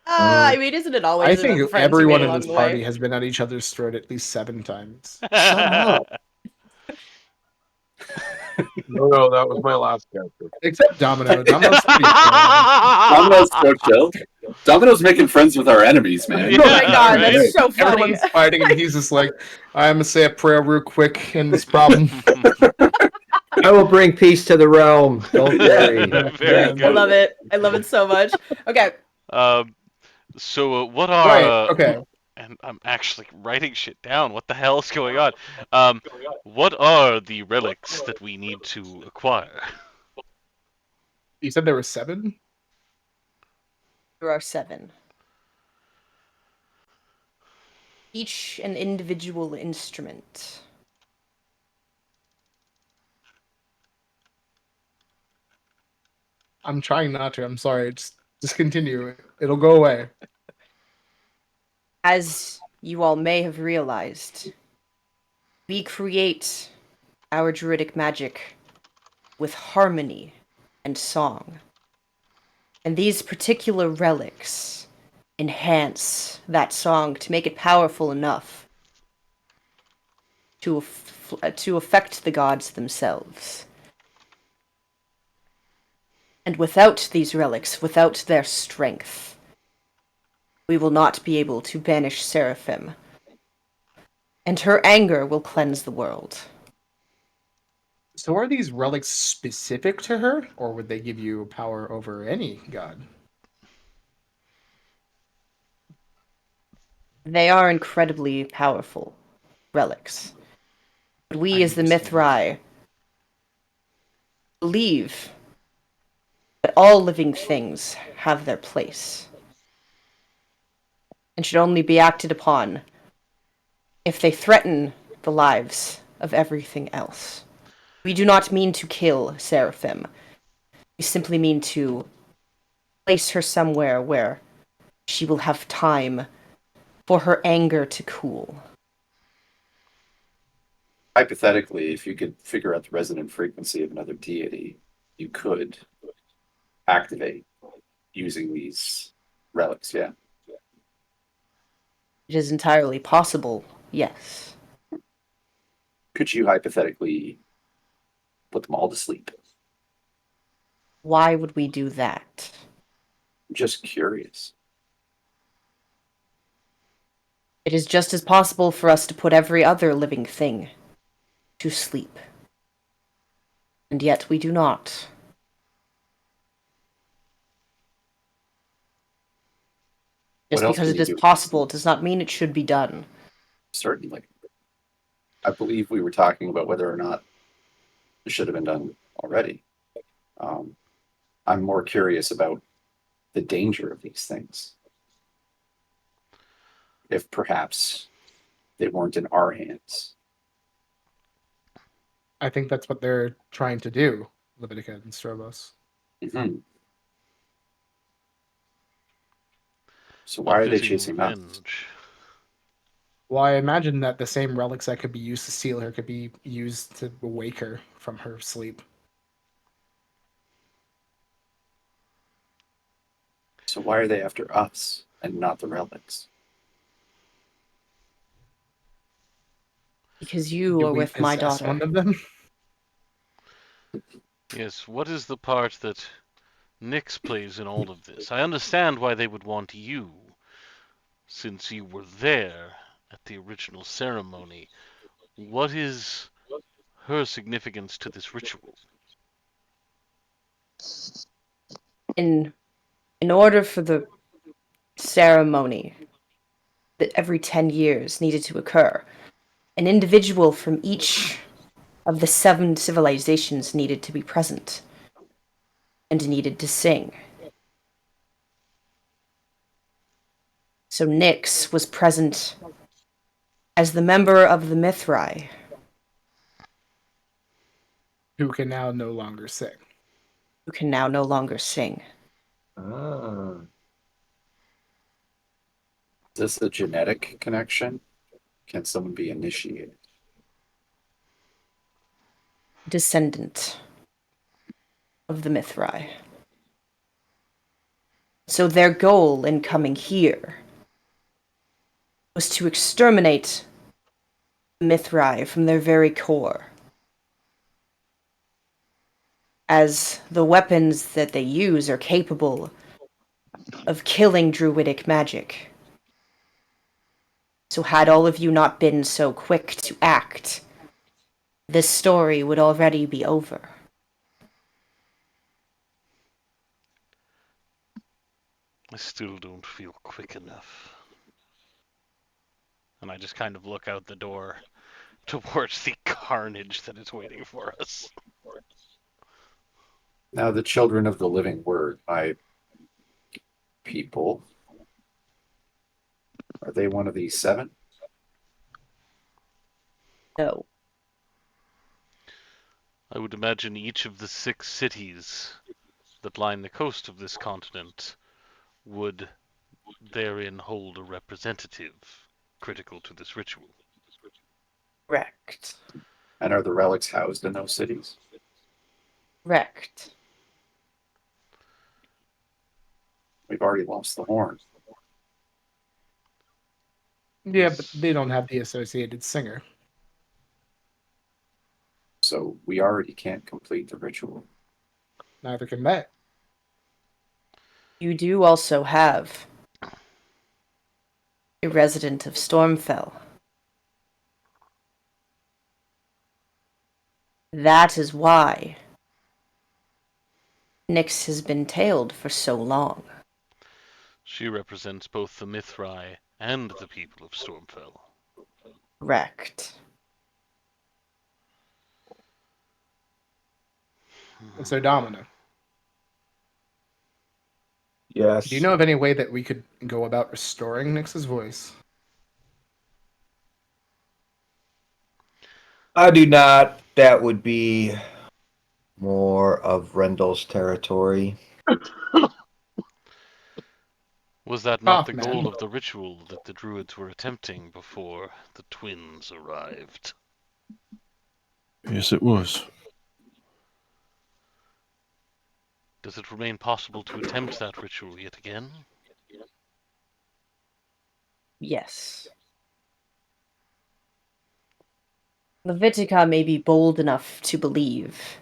I mean, isn't it always I about think the friends you everyone made in along this the party way? has been at each other's throat at least 7 times. Shut up. No, that was my last character. Except Domino. Domino's pretty cool. Domino's so chill. Domino's making friends with our enemies, man. Oh my god, right? that's so funny. Everyone's fighting, and he's just like, I'm gonna say a prayer real quick in this problem. I will bring peace to the realm. Don't worry. Very I good. love it. I love it so much. Okay. So what are Right, okay. and I'm actually writing shit down. What the hell is going on? What are the relics that we need to acquire? You said there were 7? There are 7. Each an individual instrument. I'm trying not to. I'm sorry. Just continue. It'll go away. As you all may have realized, we create our druidic magic with harmony and song. And these particular relics enhance that song to make it powerful enough to affect the gods themselves. And without these relics, without their strength, we will not be able to banish Seraphim. And her anger will cleanse the world. So are these relics specific to her, or would they give you power over any god? They are incredibly powerful relics. But we, I as the understand. Mithrai, believe that all living things have their place and should only be acted upon if they threaten the lives of everything else. We do not mean to kill Seraphim. We simply mean to place her somewhere where she will have time for her anger to cool. Hypothetically, if you could figure out the resonant frequency of another deity, you could activate using these relics. Yeah. It is entirely possible, yes. Could you hypothetically put them all to sleep? Why would we do that? I'm just curious. It is just as possible for us to put every other living thing to sleep. And yet we do not. What Just else because can it you is do? possible does not mean it should be done. Certainly. I believe we were talking about whether or not it should have been done already. I'm more curious about the danger of these things. If perhaps they weren't in our hands. I think that's what they're trying to do, Levitica and Strobos. Mm-hmm. So why A are they fitting chasing us? revenge. Well, I imagine that the same relics that could be used to steal her could be used to wake her from her sleep. So why are they after us and not the relics? Because you Do are we with my possess daughter. one of them? Yes, what is the part that Nyx plays in all of this? I understand why they would want you, since you were there at the original ceremony. What is her significance to this ritual? In order for the ceremony that every 10 years needed to occur, an individual from each of the 7 civilizations needed to be present and needed to sing. So Nyx was present as the member of the Mithrai, Who can now no longer sing. who can now no longer sing. Is this a genetic connection? Can someone be initiated? Descendant of the Mithrai. So their goal in coming here was to exterminate the Mithrai from their very core. As the weapons that they use are capable of killing druidic magic. So had all of you not been so quick to act, this story would already be over. I still don't feel quick enough. And I just kind of look out the door towards the carnage that is waiting for us. Now, the children of the living word, my people, are they one of these 7? No. I would imagine each of the 6 cities that line the coast of this continent would therein hold a representative critical to this ritual. Correct. And are the relics housed in those cities? Correct. We've already lost the horn. Yeah, but they don't have the associated singer. So we already can't complete the ritual. Neither can they. You do also have a resident of Stormfell. That is why Nyx has been tailed for so long. She represents both the Mithrai and the people of Stormfell. Correct. So, Domino, Yes. do you know of any way that we could go about restoring Nyx's voice? I do not. That would be more of Rendell's territory. Was that not the Cough, man. goal of the ritual that the druids were attempting before the twins arrived? Yes, it was. Does it remain possible to attempt that ritual yet again? Yes. Levitica may be bold enough to believe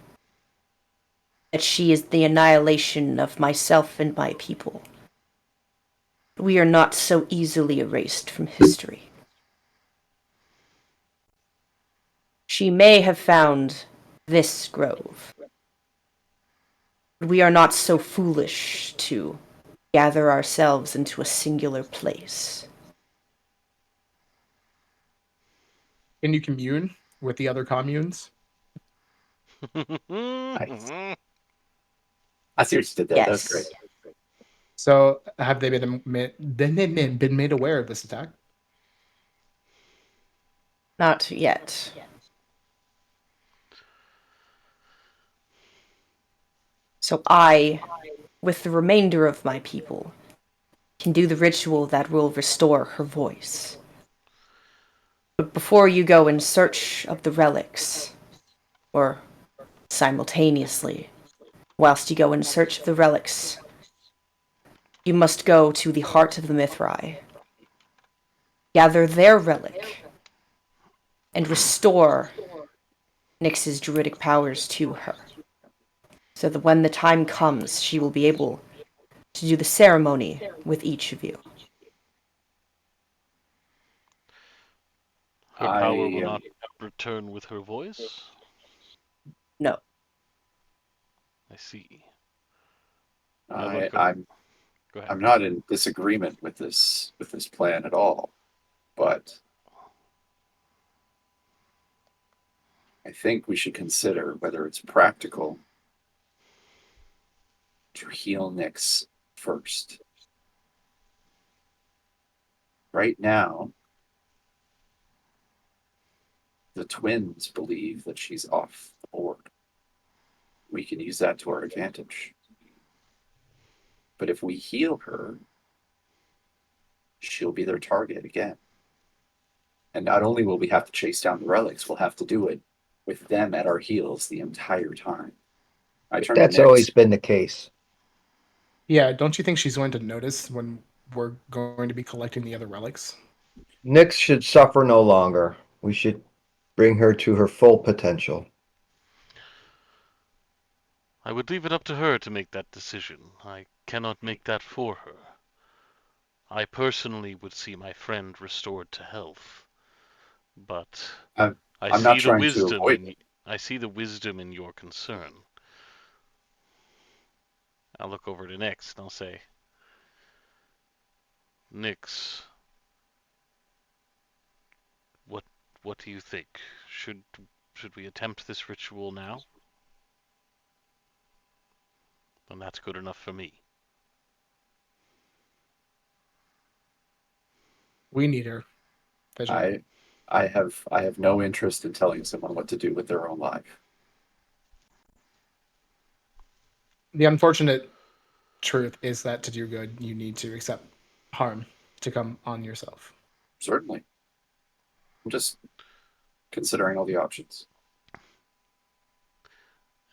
that she is the annihilation of myself and my people. We are not so easily erased from history. She may have found this grove. But we are not so foolish to gather ourselves into a singular place. Can you commune with the other communes? Nice. I see what you did there. That was Yes. great. So, have they been made aware of this attack? Not yet. So I, with the remainder of my people, can do the ritual that will restore her voice. But before you go in search of the relics, or simultaneously, whilst you go in search of the relics, you must go to the heart of the Mithrai, gather their relic, and restore Nyx's druidic powers to her, so that when the time comes, she will be able to do the ceremony with each of you. Her power I will am- not return with her voice? No. I see. I, Go I'm ahead. I'm not in disagreement with this plan at all, but I think we should consider whether it's practical to heal Nyx first. Right now, the twins believe that she's off the board. We can use that to our advantage. But if we heal her, she'll be their target again. And not only will we have to chase down the relics, we'll have to do it with them at our heels the entire time. I turn to That's Nyx. always been the case. Yeah, don't you think she's going to notice when we're going to be collecting the other relics? Nyx should suffer no longer. We should bring her to her full potential. I would leave it up to her to make that decision. I cannot make that for her. I personally would see my friend restored to health, but I'm I I'm see not the trying to wisdom avoid in it. I see the wisdom in your concern. I'll look over to Nyx and I'll say, Nyx, what what do you think? Should we attempt this ritual now? Then that's good enough for me. We need her. Vision. I have no interest in telling someone what to do with their own life. The unfortunate truth is that to do good, you need to accept harm to come on yourself. Certainly. I'm just considering all the options.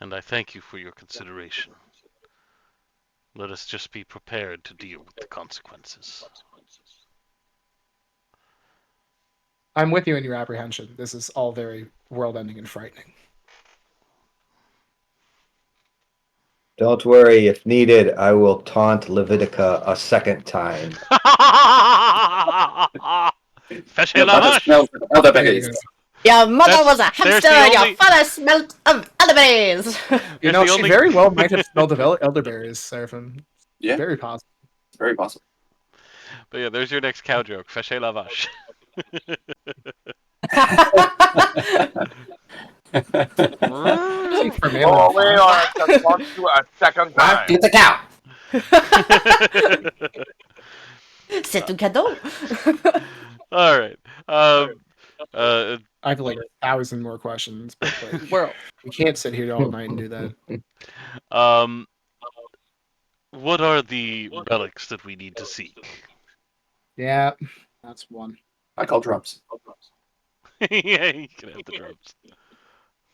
And I thank you for your consideration. Let us just be prepared to deal with the consequences. I'm with you in your apprehension. This is all very world-ending and frightening. Don't worry. If needed, I will taunt Levitica a second time. Fâché Your la mother vache! smells of elderberries. There you Your mother That's- was a there's hamster, the and your only- father smelt of elderberries. You There's know, the she only- very well might have smelled of elderberries, Seraphim. Yeah, Very possible. very possible. But yeah, there's your next cow joke. Fâché la vache. For Go away, or I shall taunt you a second time. It's a cow. C'est un cadeau. All right. Uh, I have like 1,000 more questions, but like, World. we can't sit here all night and do that. what are the relics that we need to seek? Yeah, that's one. I call drums. Yeah, you can have the drums.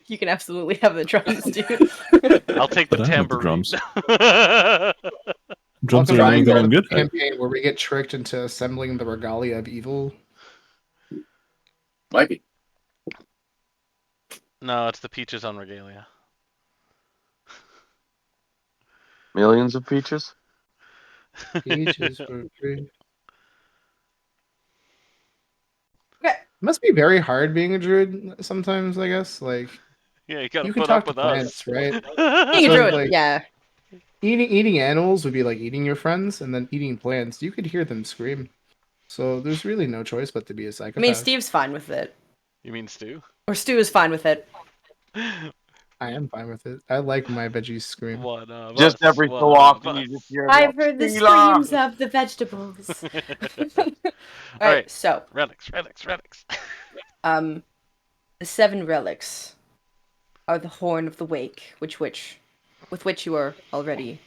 You can absolutely have the drums, dude. I'll take the But I have the tambourine. drums. Drums Welcome are the back only to thing I'm the good at. campaign where we get tricked into assembling the regalia of evil. Might be. No, it's the peaches on regalia. Millions of peaches. Peaches for free. Okay. It must be very hard being a druid sometimes, I guess. Like, Yeah, you gotta you can put talk up to with plants, us. right? Being a So, druid, like- yeah. Eating animals would be like eating your friends, and then eating plants, you could hear them scream. So there's really no choice but to be a I psychopath. mean, Steve's fine with it. You mean Stu? Or Stu is fine with it. I am fine with it. I like my veggies scream. One of Just us, every one so of often, us. you just hear. I've heard the Sheila! screams of the vegetables. Alright, Alright. so, Relics. the 7 relics are the Horn of the Wake, with which you are already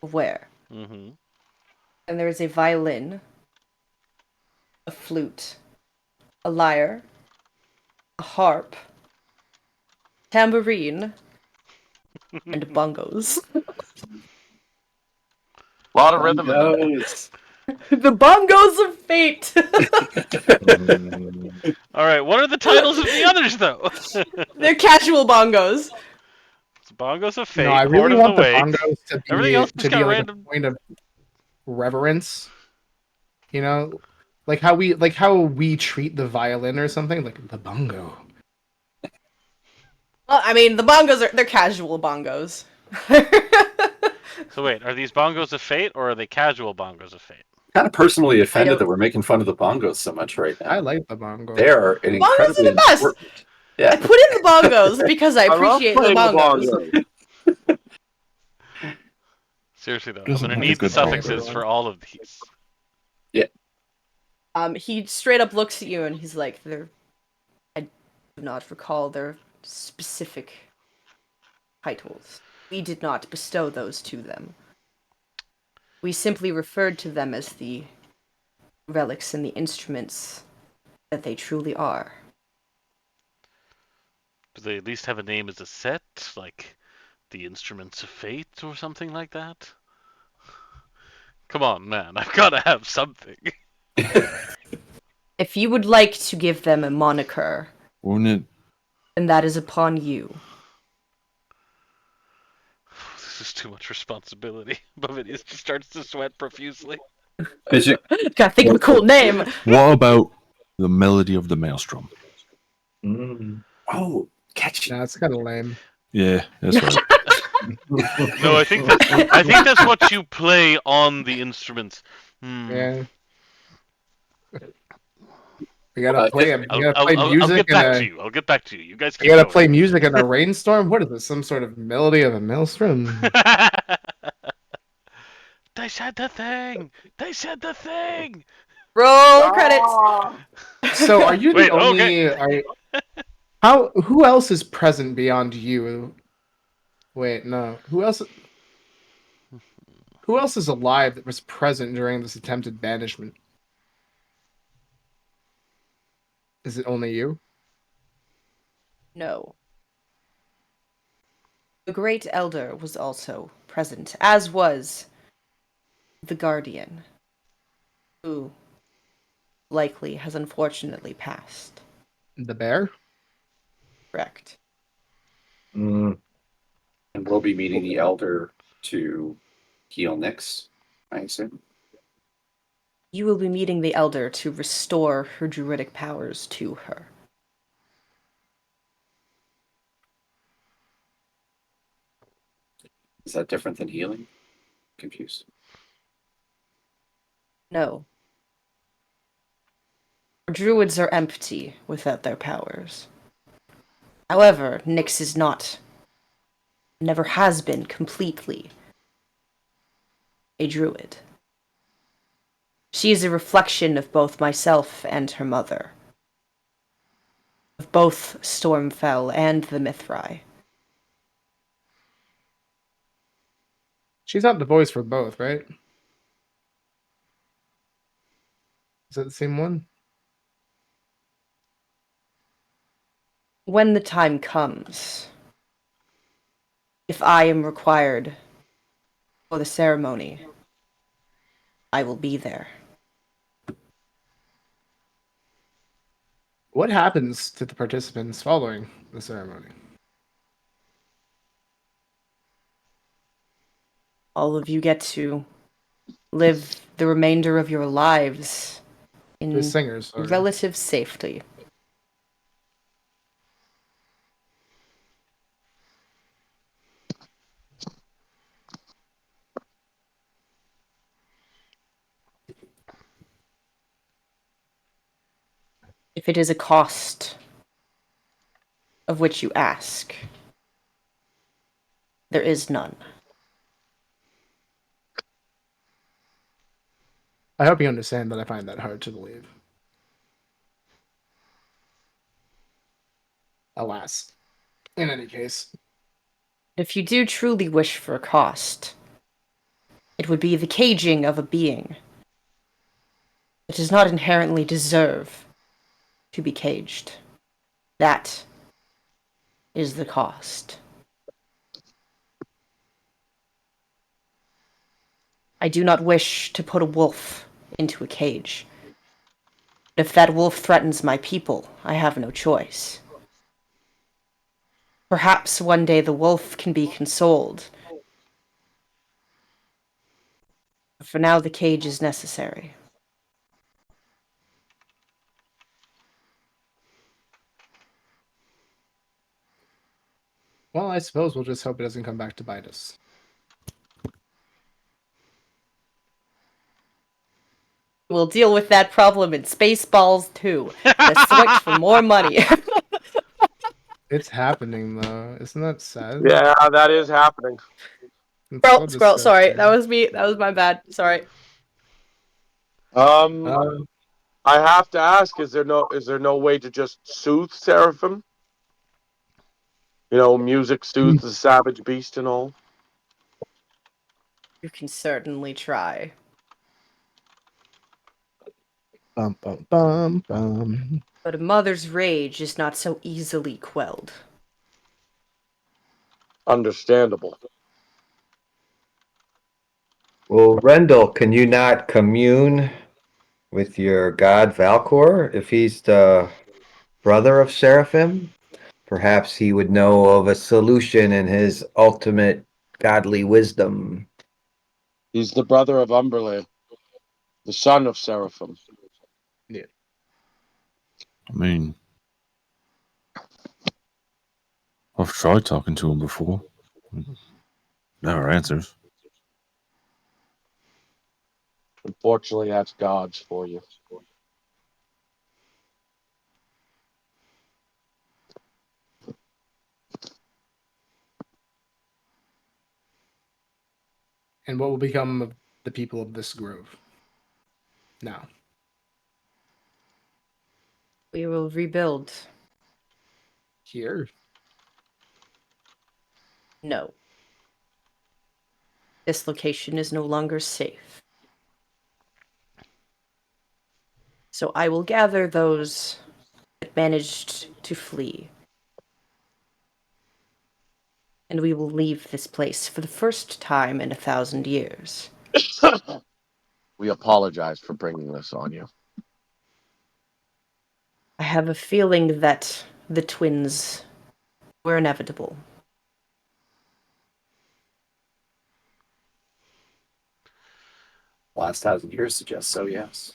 aware. Mm-hmm. And there is a violin, a flute, a lyre, a harp, tambourine, and bongos. A lot of rhythm in there. Bongos. The bongos of fate! Alright, what are the titles of the others, though? They're casual bongos. It's Bongos of Fate, No, I Horde really of want the the Wake. bongos to be, Everything else to just be got like random. a point of reverence. You know, like how we treat the violin or something, like the bongo. Well, I mean, the bongos they're casual bongos. So wait, are these Bongos of Fate, or are they casual Bongos of Fate? Kind of personally I offended don't- that we're making fun of the bongos so much right now. I like the bongo. They are an Bongos are incredibly the best! important. I Yeah. put in the bongos because I I love appreciate the playing bongos. bongos. Seriously though, I'm Doesn't gonna have a need the good suffixes bongos. for all of these. He straight up looks at you and he's like, I do not recall their specific titles. We did not bestow those to them. We simply referred to them as the relics and the instruments that they truly are. Do they at least have a name as a set, like the Instruments of Fate or something like that? Come on, man, I've gotta have something. If you would like to give them a moniker, Won't it? then that is upon you. This is too much responsibility. Bavinius just starts to sweat profusely. Vision, Gotta think of a cool name. What about the melody of the Maelstrom? oh, catchy. Nah, it's kind of lame. Yeah, that's right. No, I think that's what you play on the instruments. Yeah. We gotta play him. I'll, We gotta I'll, play I'll, I'll music get back in to a. you. I'll get back to you. You guys We keep gotta going. play music in a rainstorm. What is this? Some sort of melody of a maelstrom? They said the thing. They said the thing. Roll credits. So, are you the Wait, only? How? Who else is present beyond you? Wait, no. Who else? Who else is alive that was present during this attempted banishment? Is it only you? No. The Great Elder was also present, as was the Guardian, who likely has unfortunately passed. The bear? Correct. And we'll be meeting the elder to heal Nyx, I assume. You will be meeting the Elder to restore her druidic powers to her. Is that different than healing? Confused. No. Druids are empty without their powers. However, Nyx is not, never has been completely a druid. She is a reflection of both myself and her mother, of both Stormfell and the Mithrai. She's not the voice for both, right? Is that the same one? When the time comes, if I am required for the ceremony, I will be there. What happens to the participants following the ceremony? All of you get to live the remainder of your lives The in singers. Or... relative safety. If it is a cost of which you ask, there is none. I hope you understand that I find that hard to believe. Alas. In any case. If you do truly wish for a cost, it would be the caging of a being that does not inherently deserve to be caged. That is the cost. I do not wish to put a wolf into a cage. If that wolf threatens my people, I have no choice. Perhaps one day the wolf can be consoled. But for now, the cage is necessary. Well, I suppose we'll just hope it doesn't come back to bite us. We'll deal with that problem in Spaceballs 2. The search for more money. It's happening, though. Isn't that sad? Yeah, that is happening. It's so Squirrel, sorry. disgusting. That was me. That was my bad. Sorry. Um, I have to ask: is there no way to just soothe Seraphim? You know, music soothes the savage beast and all. You can certainly try. bum, bum, bum, bum. But a mother's rage is not so easily quelled. Understandable. Well, Rendell, can you not commune with your god Valkor if he's the brother of Seraphim? Perhaps he would know of a solution in his ultimate godly wisdom. He's the brother of Umberle, the son of Seraphim. I mean, I've tried talking to him before. Never answers. Unfortunately, that's God's for you. And what will become of the people of this grove? Now. We will rebuild. Here? No. This location is no longer safe. So I will gather those that managed to flee. And we will leave this place for the first time in 1,000 years. We apologize for bringing this on you. I have a feeling that the twins were inevitable. Last 1,000 years suggests so, yes.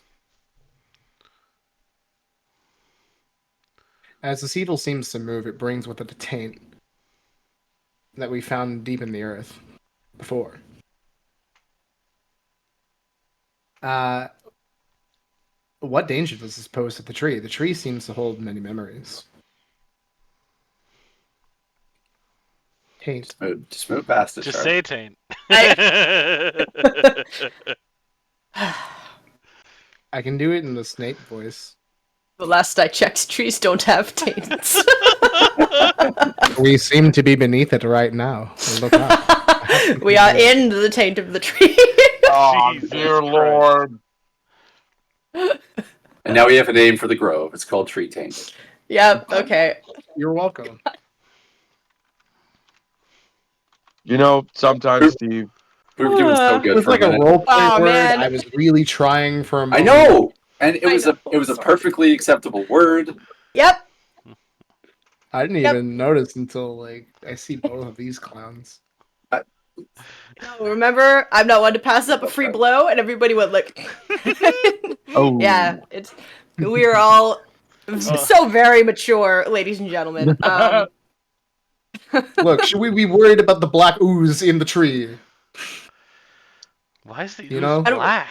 As the Seedle seems to move, it brings with it a taint that we found deep in the earth before. What danger does this pose to the tree? The tree seems to hold many memories. Taint. Just move past it, Just Sharp. say it ain't. I can do it in the snake voice. The last I checked, trees don't have taints. We seem to be beneath it right now. Look up. We are in the taint of the tree. Oh, Jesus dear Christ. Lord. And now we have a name for the grove. It's called Tree Taint. Yep, okay. You're welcome. You know, sometimes, Steve, We were doing so It good was for like a a minute. roleplay Oh, word. man. I was really trying for a I moment. know, and it was I know, it was a sorry. perfectly acceptable word. Yep. I didn't Yep. even notice until like I see both of these clowns. No, remember, I'm not one to pass up a free blow, and everybody went like, Oh. yeah, we are all so very mature, ladies and gentlemen. Look, should we be worried about the black ooze in the tree? Why is the You ooze know? black?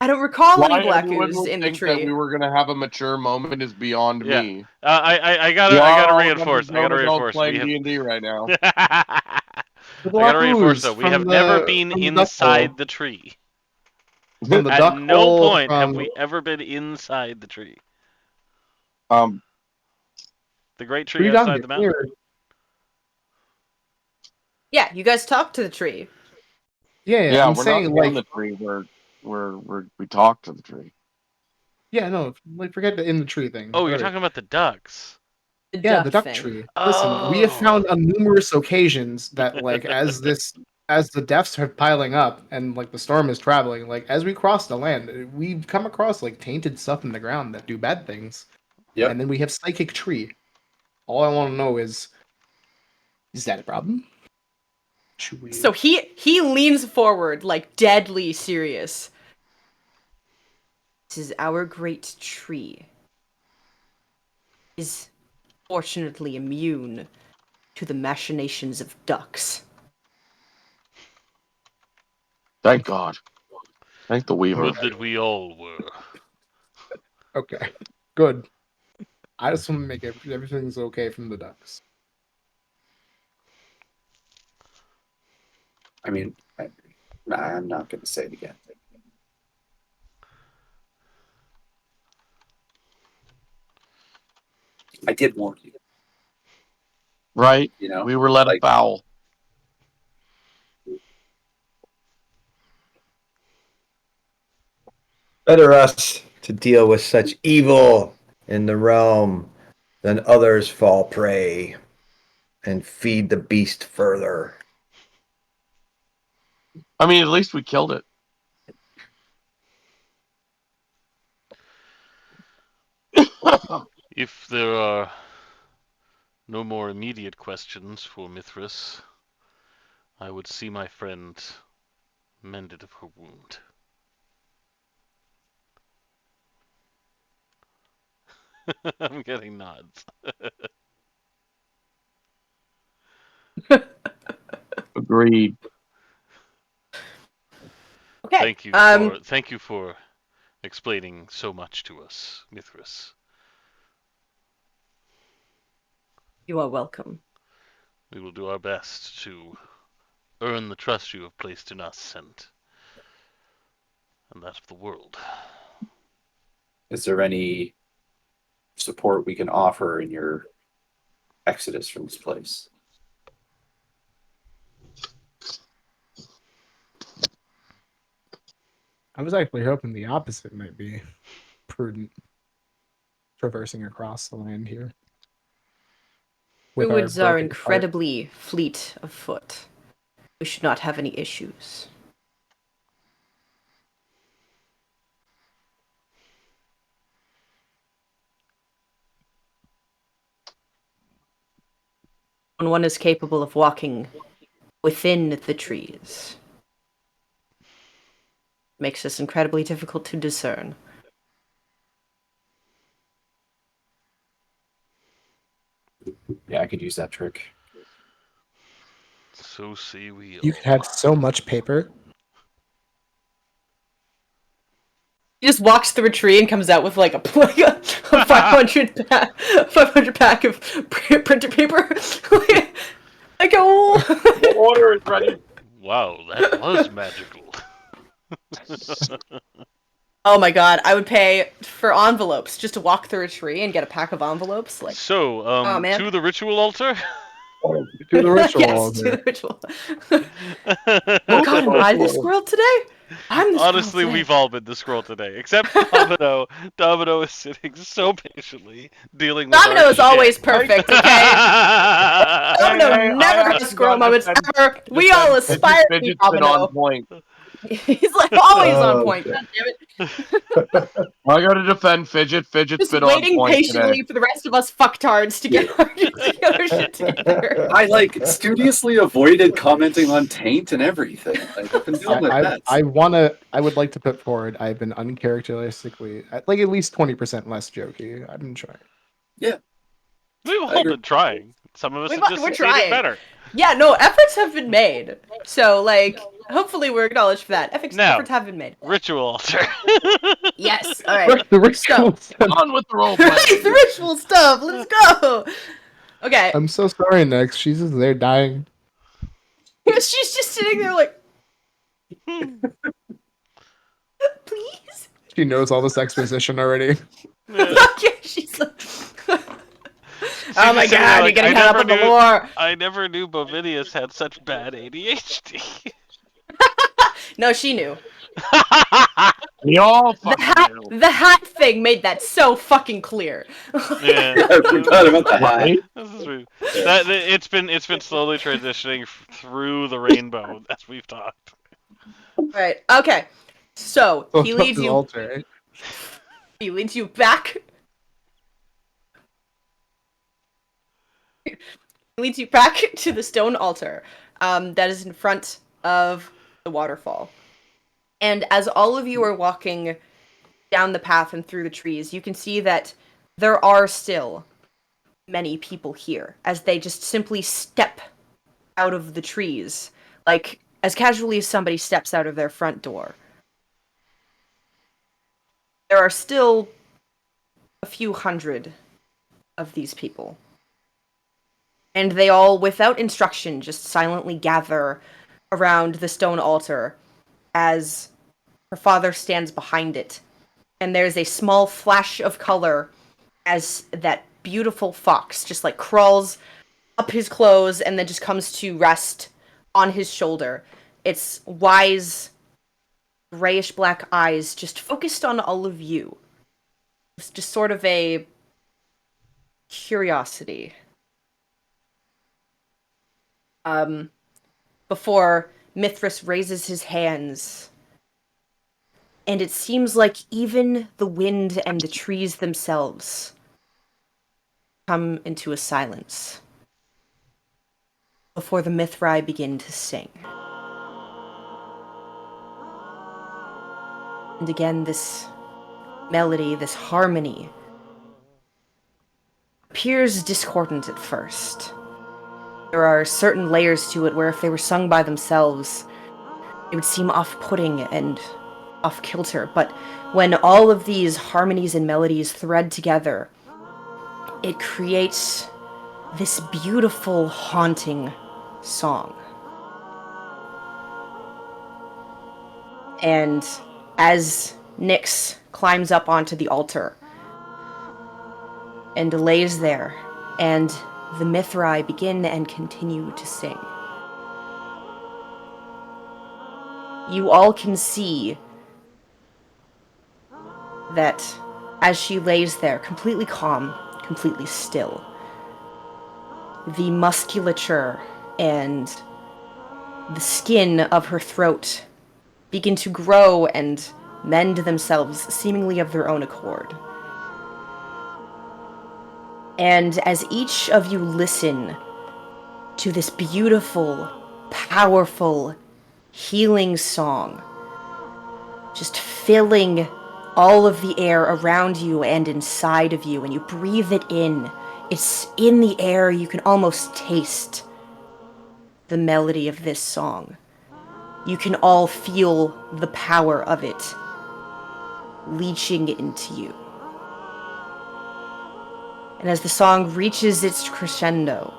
I don't recall any Why black anyone ooze would in the think that tree. we were going to have a mature moment is beyond Yeah. me. I We are gotta all reinforce. I gotta grown adults reinforce. playing We have. D&D right now. I The gotta black reinforce ooze though. We have never been from the duck inside hole. the tree. From the At duck no hole point have from we ever been inside the tree. Um, The great tree Tree down outside the mountain. here. Yeah, you guys talked to the tree. Yeah, I'm we're saying not like in the tree. We talk to the tree. yeah, no, like forget the in the tree thing. Oh, you're Whatever. talking about the ducks. The Yeah, duck the duck thing. tree. Listen, we have Oh. found on numerous occasions that like as the deaths are piling up and like the storm is traveling, like as we cross the land, we come across like tainted stuff in the ground that do bad things. Yep. And then we have psychic tree. All I want to know is that a problem? Should we So he leans forward, like deadly serious. This is our great tree. Is fortunately immune to the machinations of ducks. Thank God. Thank the Weaver. Would that we all were. Okay. Good. I just want to make everything's okay from the ducks. I mean, I'm not going to say it again. I did warn you. Right? You know, We were led like- afoul. Better us to deal with such evil in the realm than others fall prey and feed the beast further. I mean, at least we killed it. If there are no more immediate questions for Mithras, I would see my friend mended of her wound. I'm getting nods. Agreed. Okay. Thank you for explaining so much to us, Mithras. You are welcome. We will do our best to earn the trust you have placed in us and that of the world. Is there any support we can offer in your exodus from this place? I was actually hoping the opposite might be prudent. Traversing across the land here. With our Druids are broken heart. incredibly fleet of foot. We should not have any issues. When one is capable of walking within the trees. makes this incredibly difficult to discern. Yeah, I could use that trick. So say we You could have so much paper. He just walks through a tree and comes out with like a 500 pack of printer paper. Like The order is ready. Wow, that was magical. oh my god, I would pay for envelopes just to walk through a tree and get a pack of envelopes. Like, So, Oh, man. to the ritual altar. To the ritual. yes, to the ritual. Oh god, am I the squirrel today? I'm the Honestly, squirrel today. we've all been the scroll today, except Domino. Domino is sitting so patiently dealing with Domino our is always shit. perfect, okay? Domino never has squirrel moments ever. We all aspire to be Fidget's been Domino. on point. He's like always on Oh, point. shit. God damn it. I gotta defend Fidget. Fidget's Just been on waiting point patiently today. for the rest of us fucktards to get our shit together. I studiously avoided commenting on taint and everything. Like, I've been doing my best. I would like to put forward. I've been uncharacteristically, like at least 20% less jokey. I've been trying. We've I all agree. been trying. Some of us have just We're succeeded trying. better. Yeah, no, efforts have been made. So, like, hopefully we're acknowledged for that. Now. Efforts have been made. Ritual altar. Yes, alright. The ritual. On with the role play. Right, the ritual stuff. Let's go. Okay. I'm so sorry, Nex. She's just there dying. She's just sitting there like, please? She knows all this exposition already. Yeah. Yeah, she's like, oh my just sitting there god, you're like, getting I hung up never on the knew- lore. I never knew Bovinius had such bad ADHD. No, she knew. We all The fucking hat, knew. the hat thing made that so fucking clear. Yeah. I forgot about the hat. Right? This is weird. It's been slowly transitioning through the rainbow as we've talked. Right. Okay. So Oh, he fuck leads this you. altar, right? He leads you back. He leads you back to the stone altar that is in front of the waterfall. And as all of you are walking down the path and through the trees, you can see that there are still many people here as they just simply step out of the trees, like as casually as somebody steps out of their front door. There are still a few hundred of these people. And they all, without instruction, just silently gather around the stone altar as her father stands behind it. And there's a small flash of color as that beautiful fox just like crawls up his clothes and then just comes to rest on his shoulder. Its wise, grayish black eyes just focused on all of you. It's just sort of a curiosity. Before Mithras raises his hands, and it seems like even the wind and the trees themselves come into a silence before the Mithrai begin to sing. And again, this melody, this harmony, appears discordant at first. There are certain layers to it where if they were sung by themselves, it would seem off-putting and off-kilter. But when all of these harmonies and melodies thread together, it creates this beautiful, haunting song. And as Nyx climbs up onto the altar and lays there, and the Mithrai begin and continue to sing, you all can see that as she lays there, completely calm, completely still, the musculature and the skin of her throat begin to grow and mend themselves, seemingly of their own accord. And as each of you listen to this beautiful, powerful, healing song, just filling all of the air around you and inside of you, and you breathe it in. It's in the air. You can almost taste the melody of this song. You can all feel the power of it leaching into you. And as the song reaches its crescendo,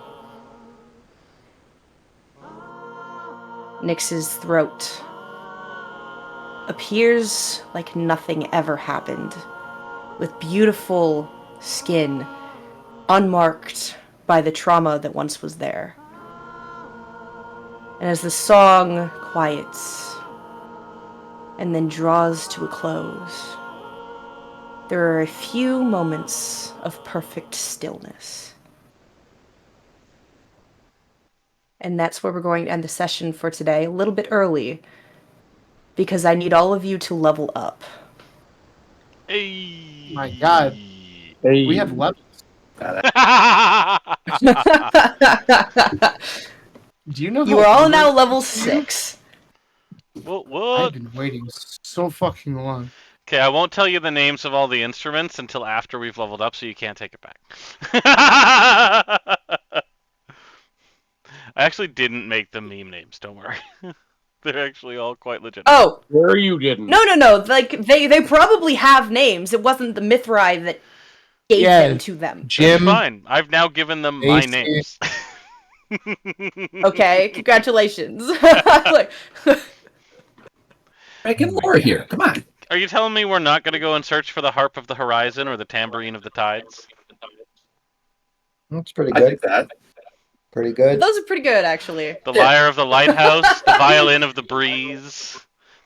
Nyx's throat appears like nothing ever happened, with beautiful skin, unmarked by the trauma that once was there. And as the song quiets and then draws to a close, there are a few moments of perfect stillness. And that's where we're going to end the session for today, a little bit early, because I need all of you to level up. Hey. My God. Hey, We have levels. Do you know You how are all old now it level is for you? 6. What? I've been waiting so fucking long. Okay, I won't tell you the names of all the instruments until after we've leveled up, so you can't take it back. I actually didn't make the meme names, don't worry. They're actually all quite legitimate. Oh, Where you didn't? no. Like, they probably have names. It wasn't the Mithrai that gave them to them. That's Jim, fine. I've now given them my AC. names. Okay, congratulations. Like, making lore here. Come on. Are you telling me we're not going to go and search for the Harp of the Horizon or the Tambourine of the Tides? That's pretty I good. think that. Pretty good. those are pretty good, actually. The Lyre of the Lighthouse, the Violin of the Breeze,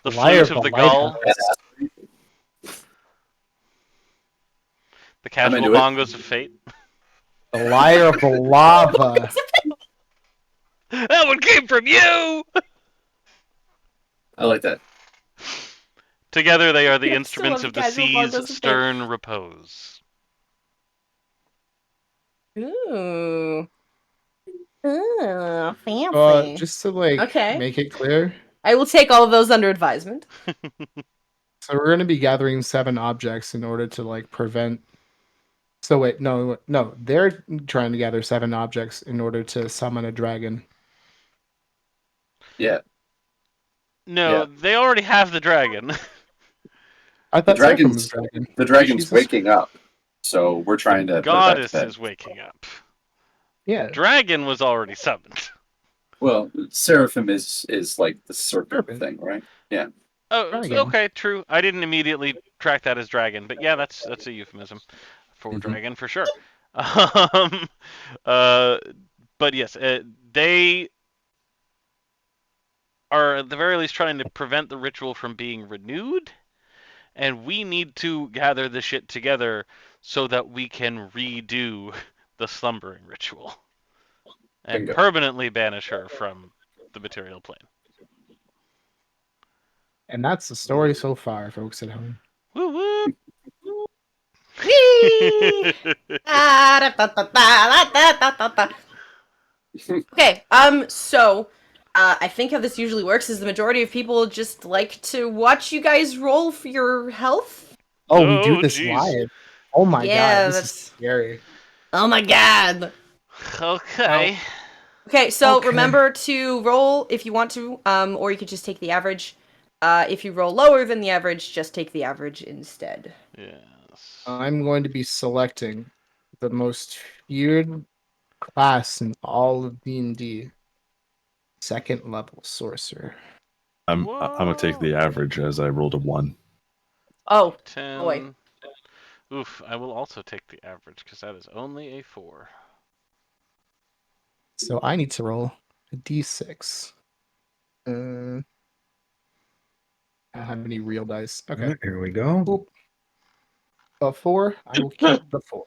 the Lyre Flute of of the the Gull, the I'm Casual into it. Bongos of Fate. The Lyre of the Lava. That one came from you! I like that. Together they are the I still instruments love of the Casual Bongos of sea's Fate. stern repose. Ooh. Ooh, fancy. Just to Okay. make it clear, I will take all of those under advisement. so we're going to be gathering 7 objects in order to prevent. So wait, no, they're trying to gather 7 objects in order to summon a dragon. Yeah. No, Yeah. they already have the dragon. I The thought Seraphim was dragon's dragon. the dragon's She's a- waking up. So we're trying to put it back to Goddess bed. is waking up. Yeah, Dragon was already summoned. Well, Seraphim is like the serpent Serpent. thing, right? Yeah. Oh, Dragon. okay, true. I didn't immediately track that as dragon, but yeah, that's a euphemism for Mhm. dragon for sure. Um, uh, but yes, they are at the very least trying to prevent the ritual from being renewed, and we need to gather the shit together so that we can redo the slumbering ritual and Bingo. permanently banish her from the material plane. and that's the story so far, folks at home. Woo woo! Whee! Ah, da, da, da, da. Okay, so I think how this usually works is the majority of people just like to watch you guys roll for your health. Oh, we do Oh, this jeez. live. Oh my Yeah, god, this is that's- scary. Oh my god. Okay. Okay, so Okay. remember to roll if you want to, or you could just take the average. If you roll lower than the average, just take the average instead. Yes. I'm going to be selecting the most feared class in all of D&D. 2nd level sorcerer. I'm gonna take the average as I rolled a 1. Oh, 10. boy. Oof, I will also take the average because that is only a 4. So I need to roll a d6. I don't have any real dice. Okay. Alright, here we go. Boop. A 4. I will keep the 4.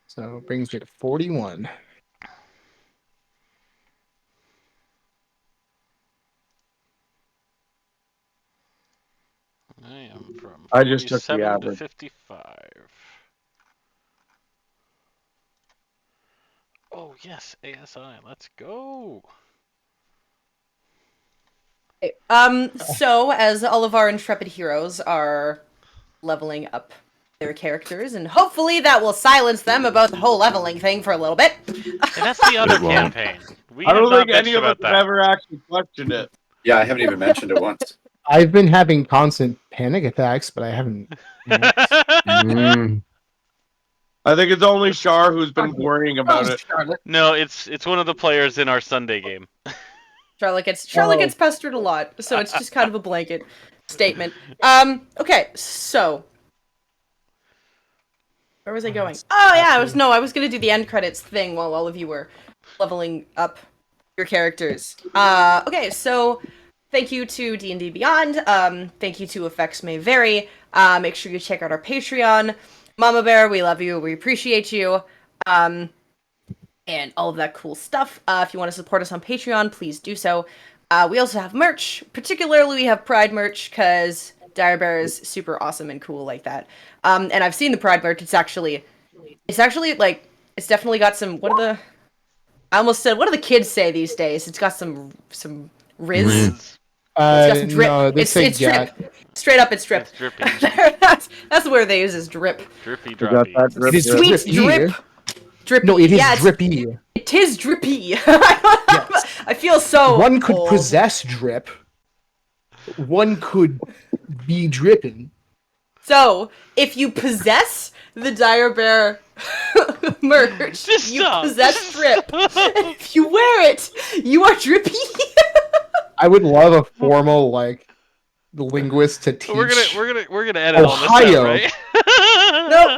So it brings me to 41. I am from I just took the 47 to average. 55. Oh, yes, ASI. Let's go. So as all of our intrepid heroes are leveling up their characters, and hopefully that will silence them about the whole leveling thing for a little bit. And that's the other It won't. campaign. We I have don't not think any bitched of us about have that. ever actually questioned it. Yeah, I haven't even mentioned it once. I've been having constant panic attacks, but I haven't. Mm. I think it's only Shar who's been worrying about it. Charlotte. No, it's one of the players in our Sunday game. Charlotte gets Oh. pestered a lot, so it's just kind of a blanket statement. Okay, so where was I going? Oh yeah, I was gonna do the end credits thing while all of you were leveling up your characters. Okay, so thank you to D&D Beyond. Thank you to Effects May Vary. Make sure you check out our Patreon. Mama Bear, we love you. We appreciate you. And all of that cool stuff. If you want to support us on Patreon, please do so. We also have merch. Particularly, we have Pride merch because Dire Bear is super awesome and cool like that. And I've seen the Pride merch. It's actually like it's definitely got some. I almost said, what do the kids say these days? It's got some riz. Mm. It's got some drip. No, they say it's drip. gat. Straight up, it's drip. It's drippy. that's the word they use is drip. Drippy We got droppy. that drip It is drip. Sweet drippy. drip. Drippy. No, it is yeah, drippy. It is drippy. I feel so. One could old. possess drip. One could be dripping. So, if you possess the Dire Bear merch, Just you stop. possess drip. If you wear it, you are drippy. I would love a formal like linguist to teach. We're gonna edit all Ohio. this out, right? No,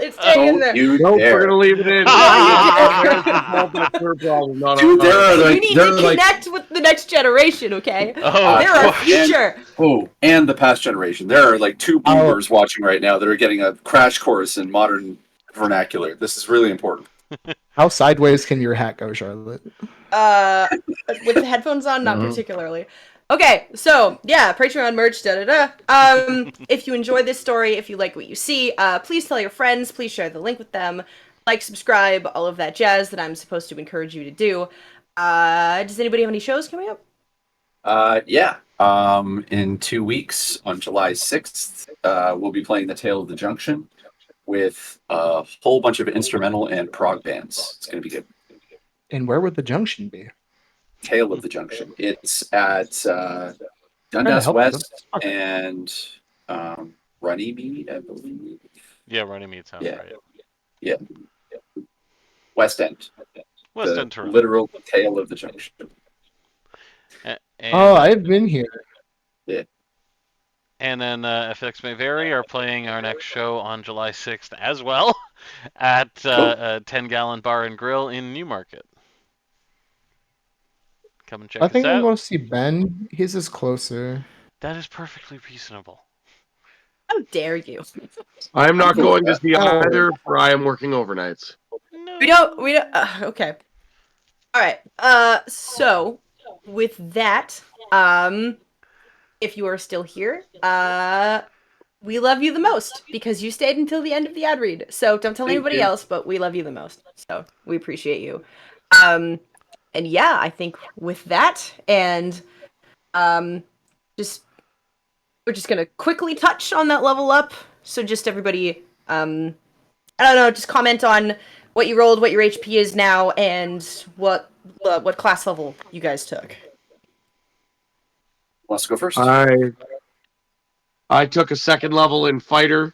it's staying in there. You Nope, dare. we're gonna leave it in. That's your problem, not Dude, there ours. are You like, need there to are like, connect with the next generation, okay? Oh, They're our and- future. and the past generation. There are like two boomers watching right now that are getting a crash course in modern vernacular. This is really important. How sideways can your hat go, Charlotte? With the headphones on, not particularly. Okay, so yeah, Patreon merch, if you enjoy this story, if you like what you see, please tell your friends, please share the link with them, like, subscribe, all of that jazz that I'm supposed to encourage you to do. Does anybody have any shows coming up? Yeah. In 2 weeks, on July 6th, we'll be playing the Tale of the Junction with a whole bunch of instrumental and prog bands. It's going to be good. And where would the junction be? Tale of the Junction. It's at Trying to Dundas help West them. and Runnymede, I believe. yeah, Runnymede sounds Yeah. right. Yeah. West End. West The End Toronto. literal Tale of the Junction. And, Oh, I've been here. and then FX May Vary are playing our next show on July 6th as well at 10 Gallon Bar and Grill in Newmarket. Come and check I think us I'm out. going to see Ben. His is closer. That is perfectly reasonable. How dare you? I am not going to see either, for I am working overnights. No. We don't, okay. Alright, so, with that, if you are still here, we love you the most, because you stayed until the end of the ad read, so don't tell Thank anybody you. else, but we love you the most, so we appreciate you. And yeah, I think with that, and, we're just gonna quickly touch on that level up, so just everybody, I don't know, just comment on what you rolled, what your HP is now, and what class level you guys took. Wants to go first? I took a second level in fighter,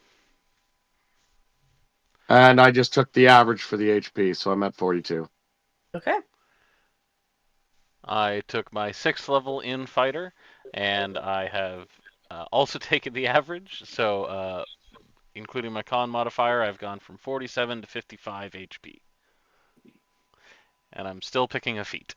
and I just took the average for the HP, so I'm at 42. Okay. I took my 6th level in fighter, and I have also taken the average. So, including my con modifier, I've gone from 47 to 55 HP. And I'm still picking a feat.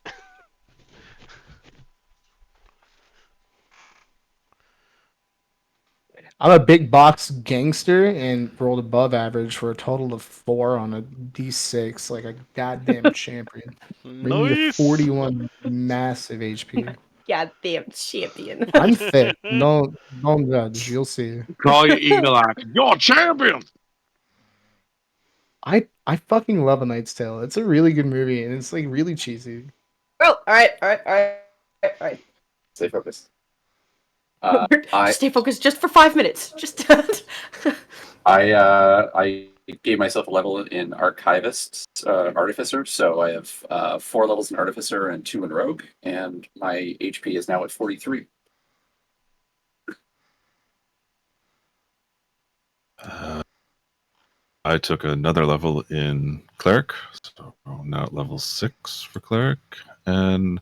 I'm a big box gangster and rolled above average for a total of 4 on a D6, like a goddamn champion. Bring me to Nice. 41 massive HP. Yeah, damn champion. I'm thick. Don't judge. You'll see. Call you Eagle Eye. You're a champion! I fucking love A Knight's Tale. It's a really good movie and it's like really cheesy. Oh, all right. Stay focused. I Stay focused just for 5 minutes. Just. I gave myself a level in Archivist Artificer, so I have 4 levels in Artificer and 2 in Rogue, and my HP is now at 43. I took another level in Cleric, so now at level 6 for Cleric, and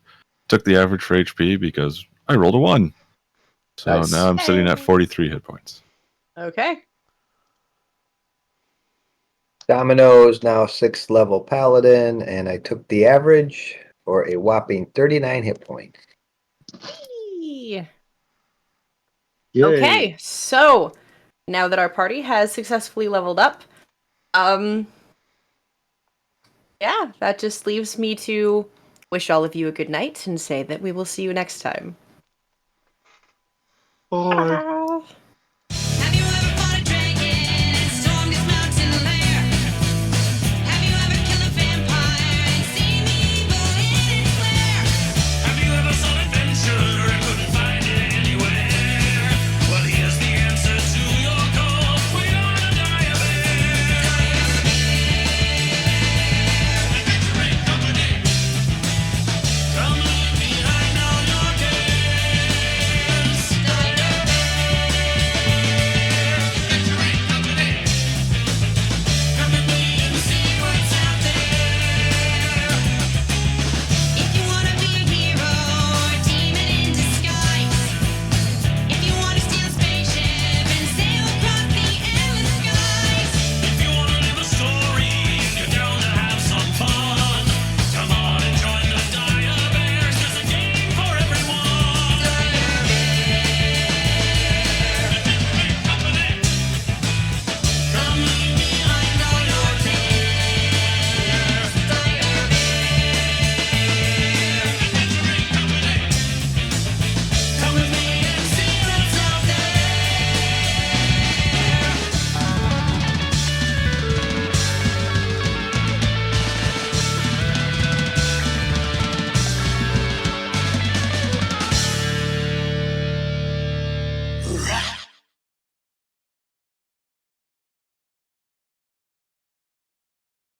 took the average for HP because I rolled a 1. So Nice. now I'm sitting at Hey. 43 hit points. Okay. Domino's now 6th level paladin, and I took the average for a whopping 39 hit points. Yay. Yay. Okay, so now that our party has successfully leveled up, yeah, that just leaves me to wish all of you a good night and say that we will see you next time. Bye.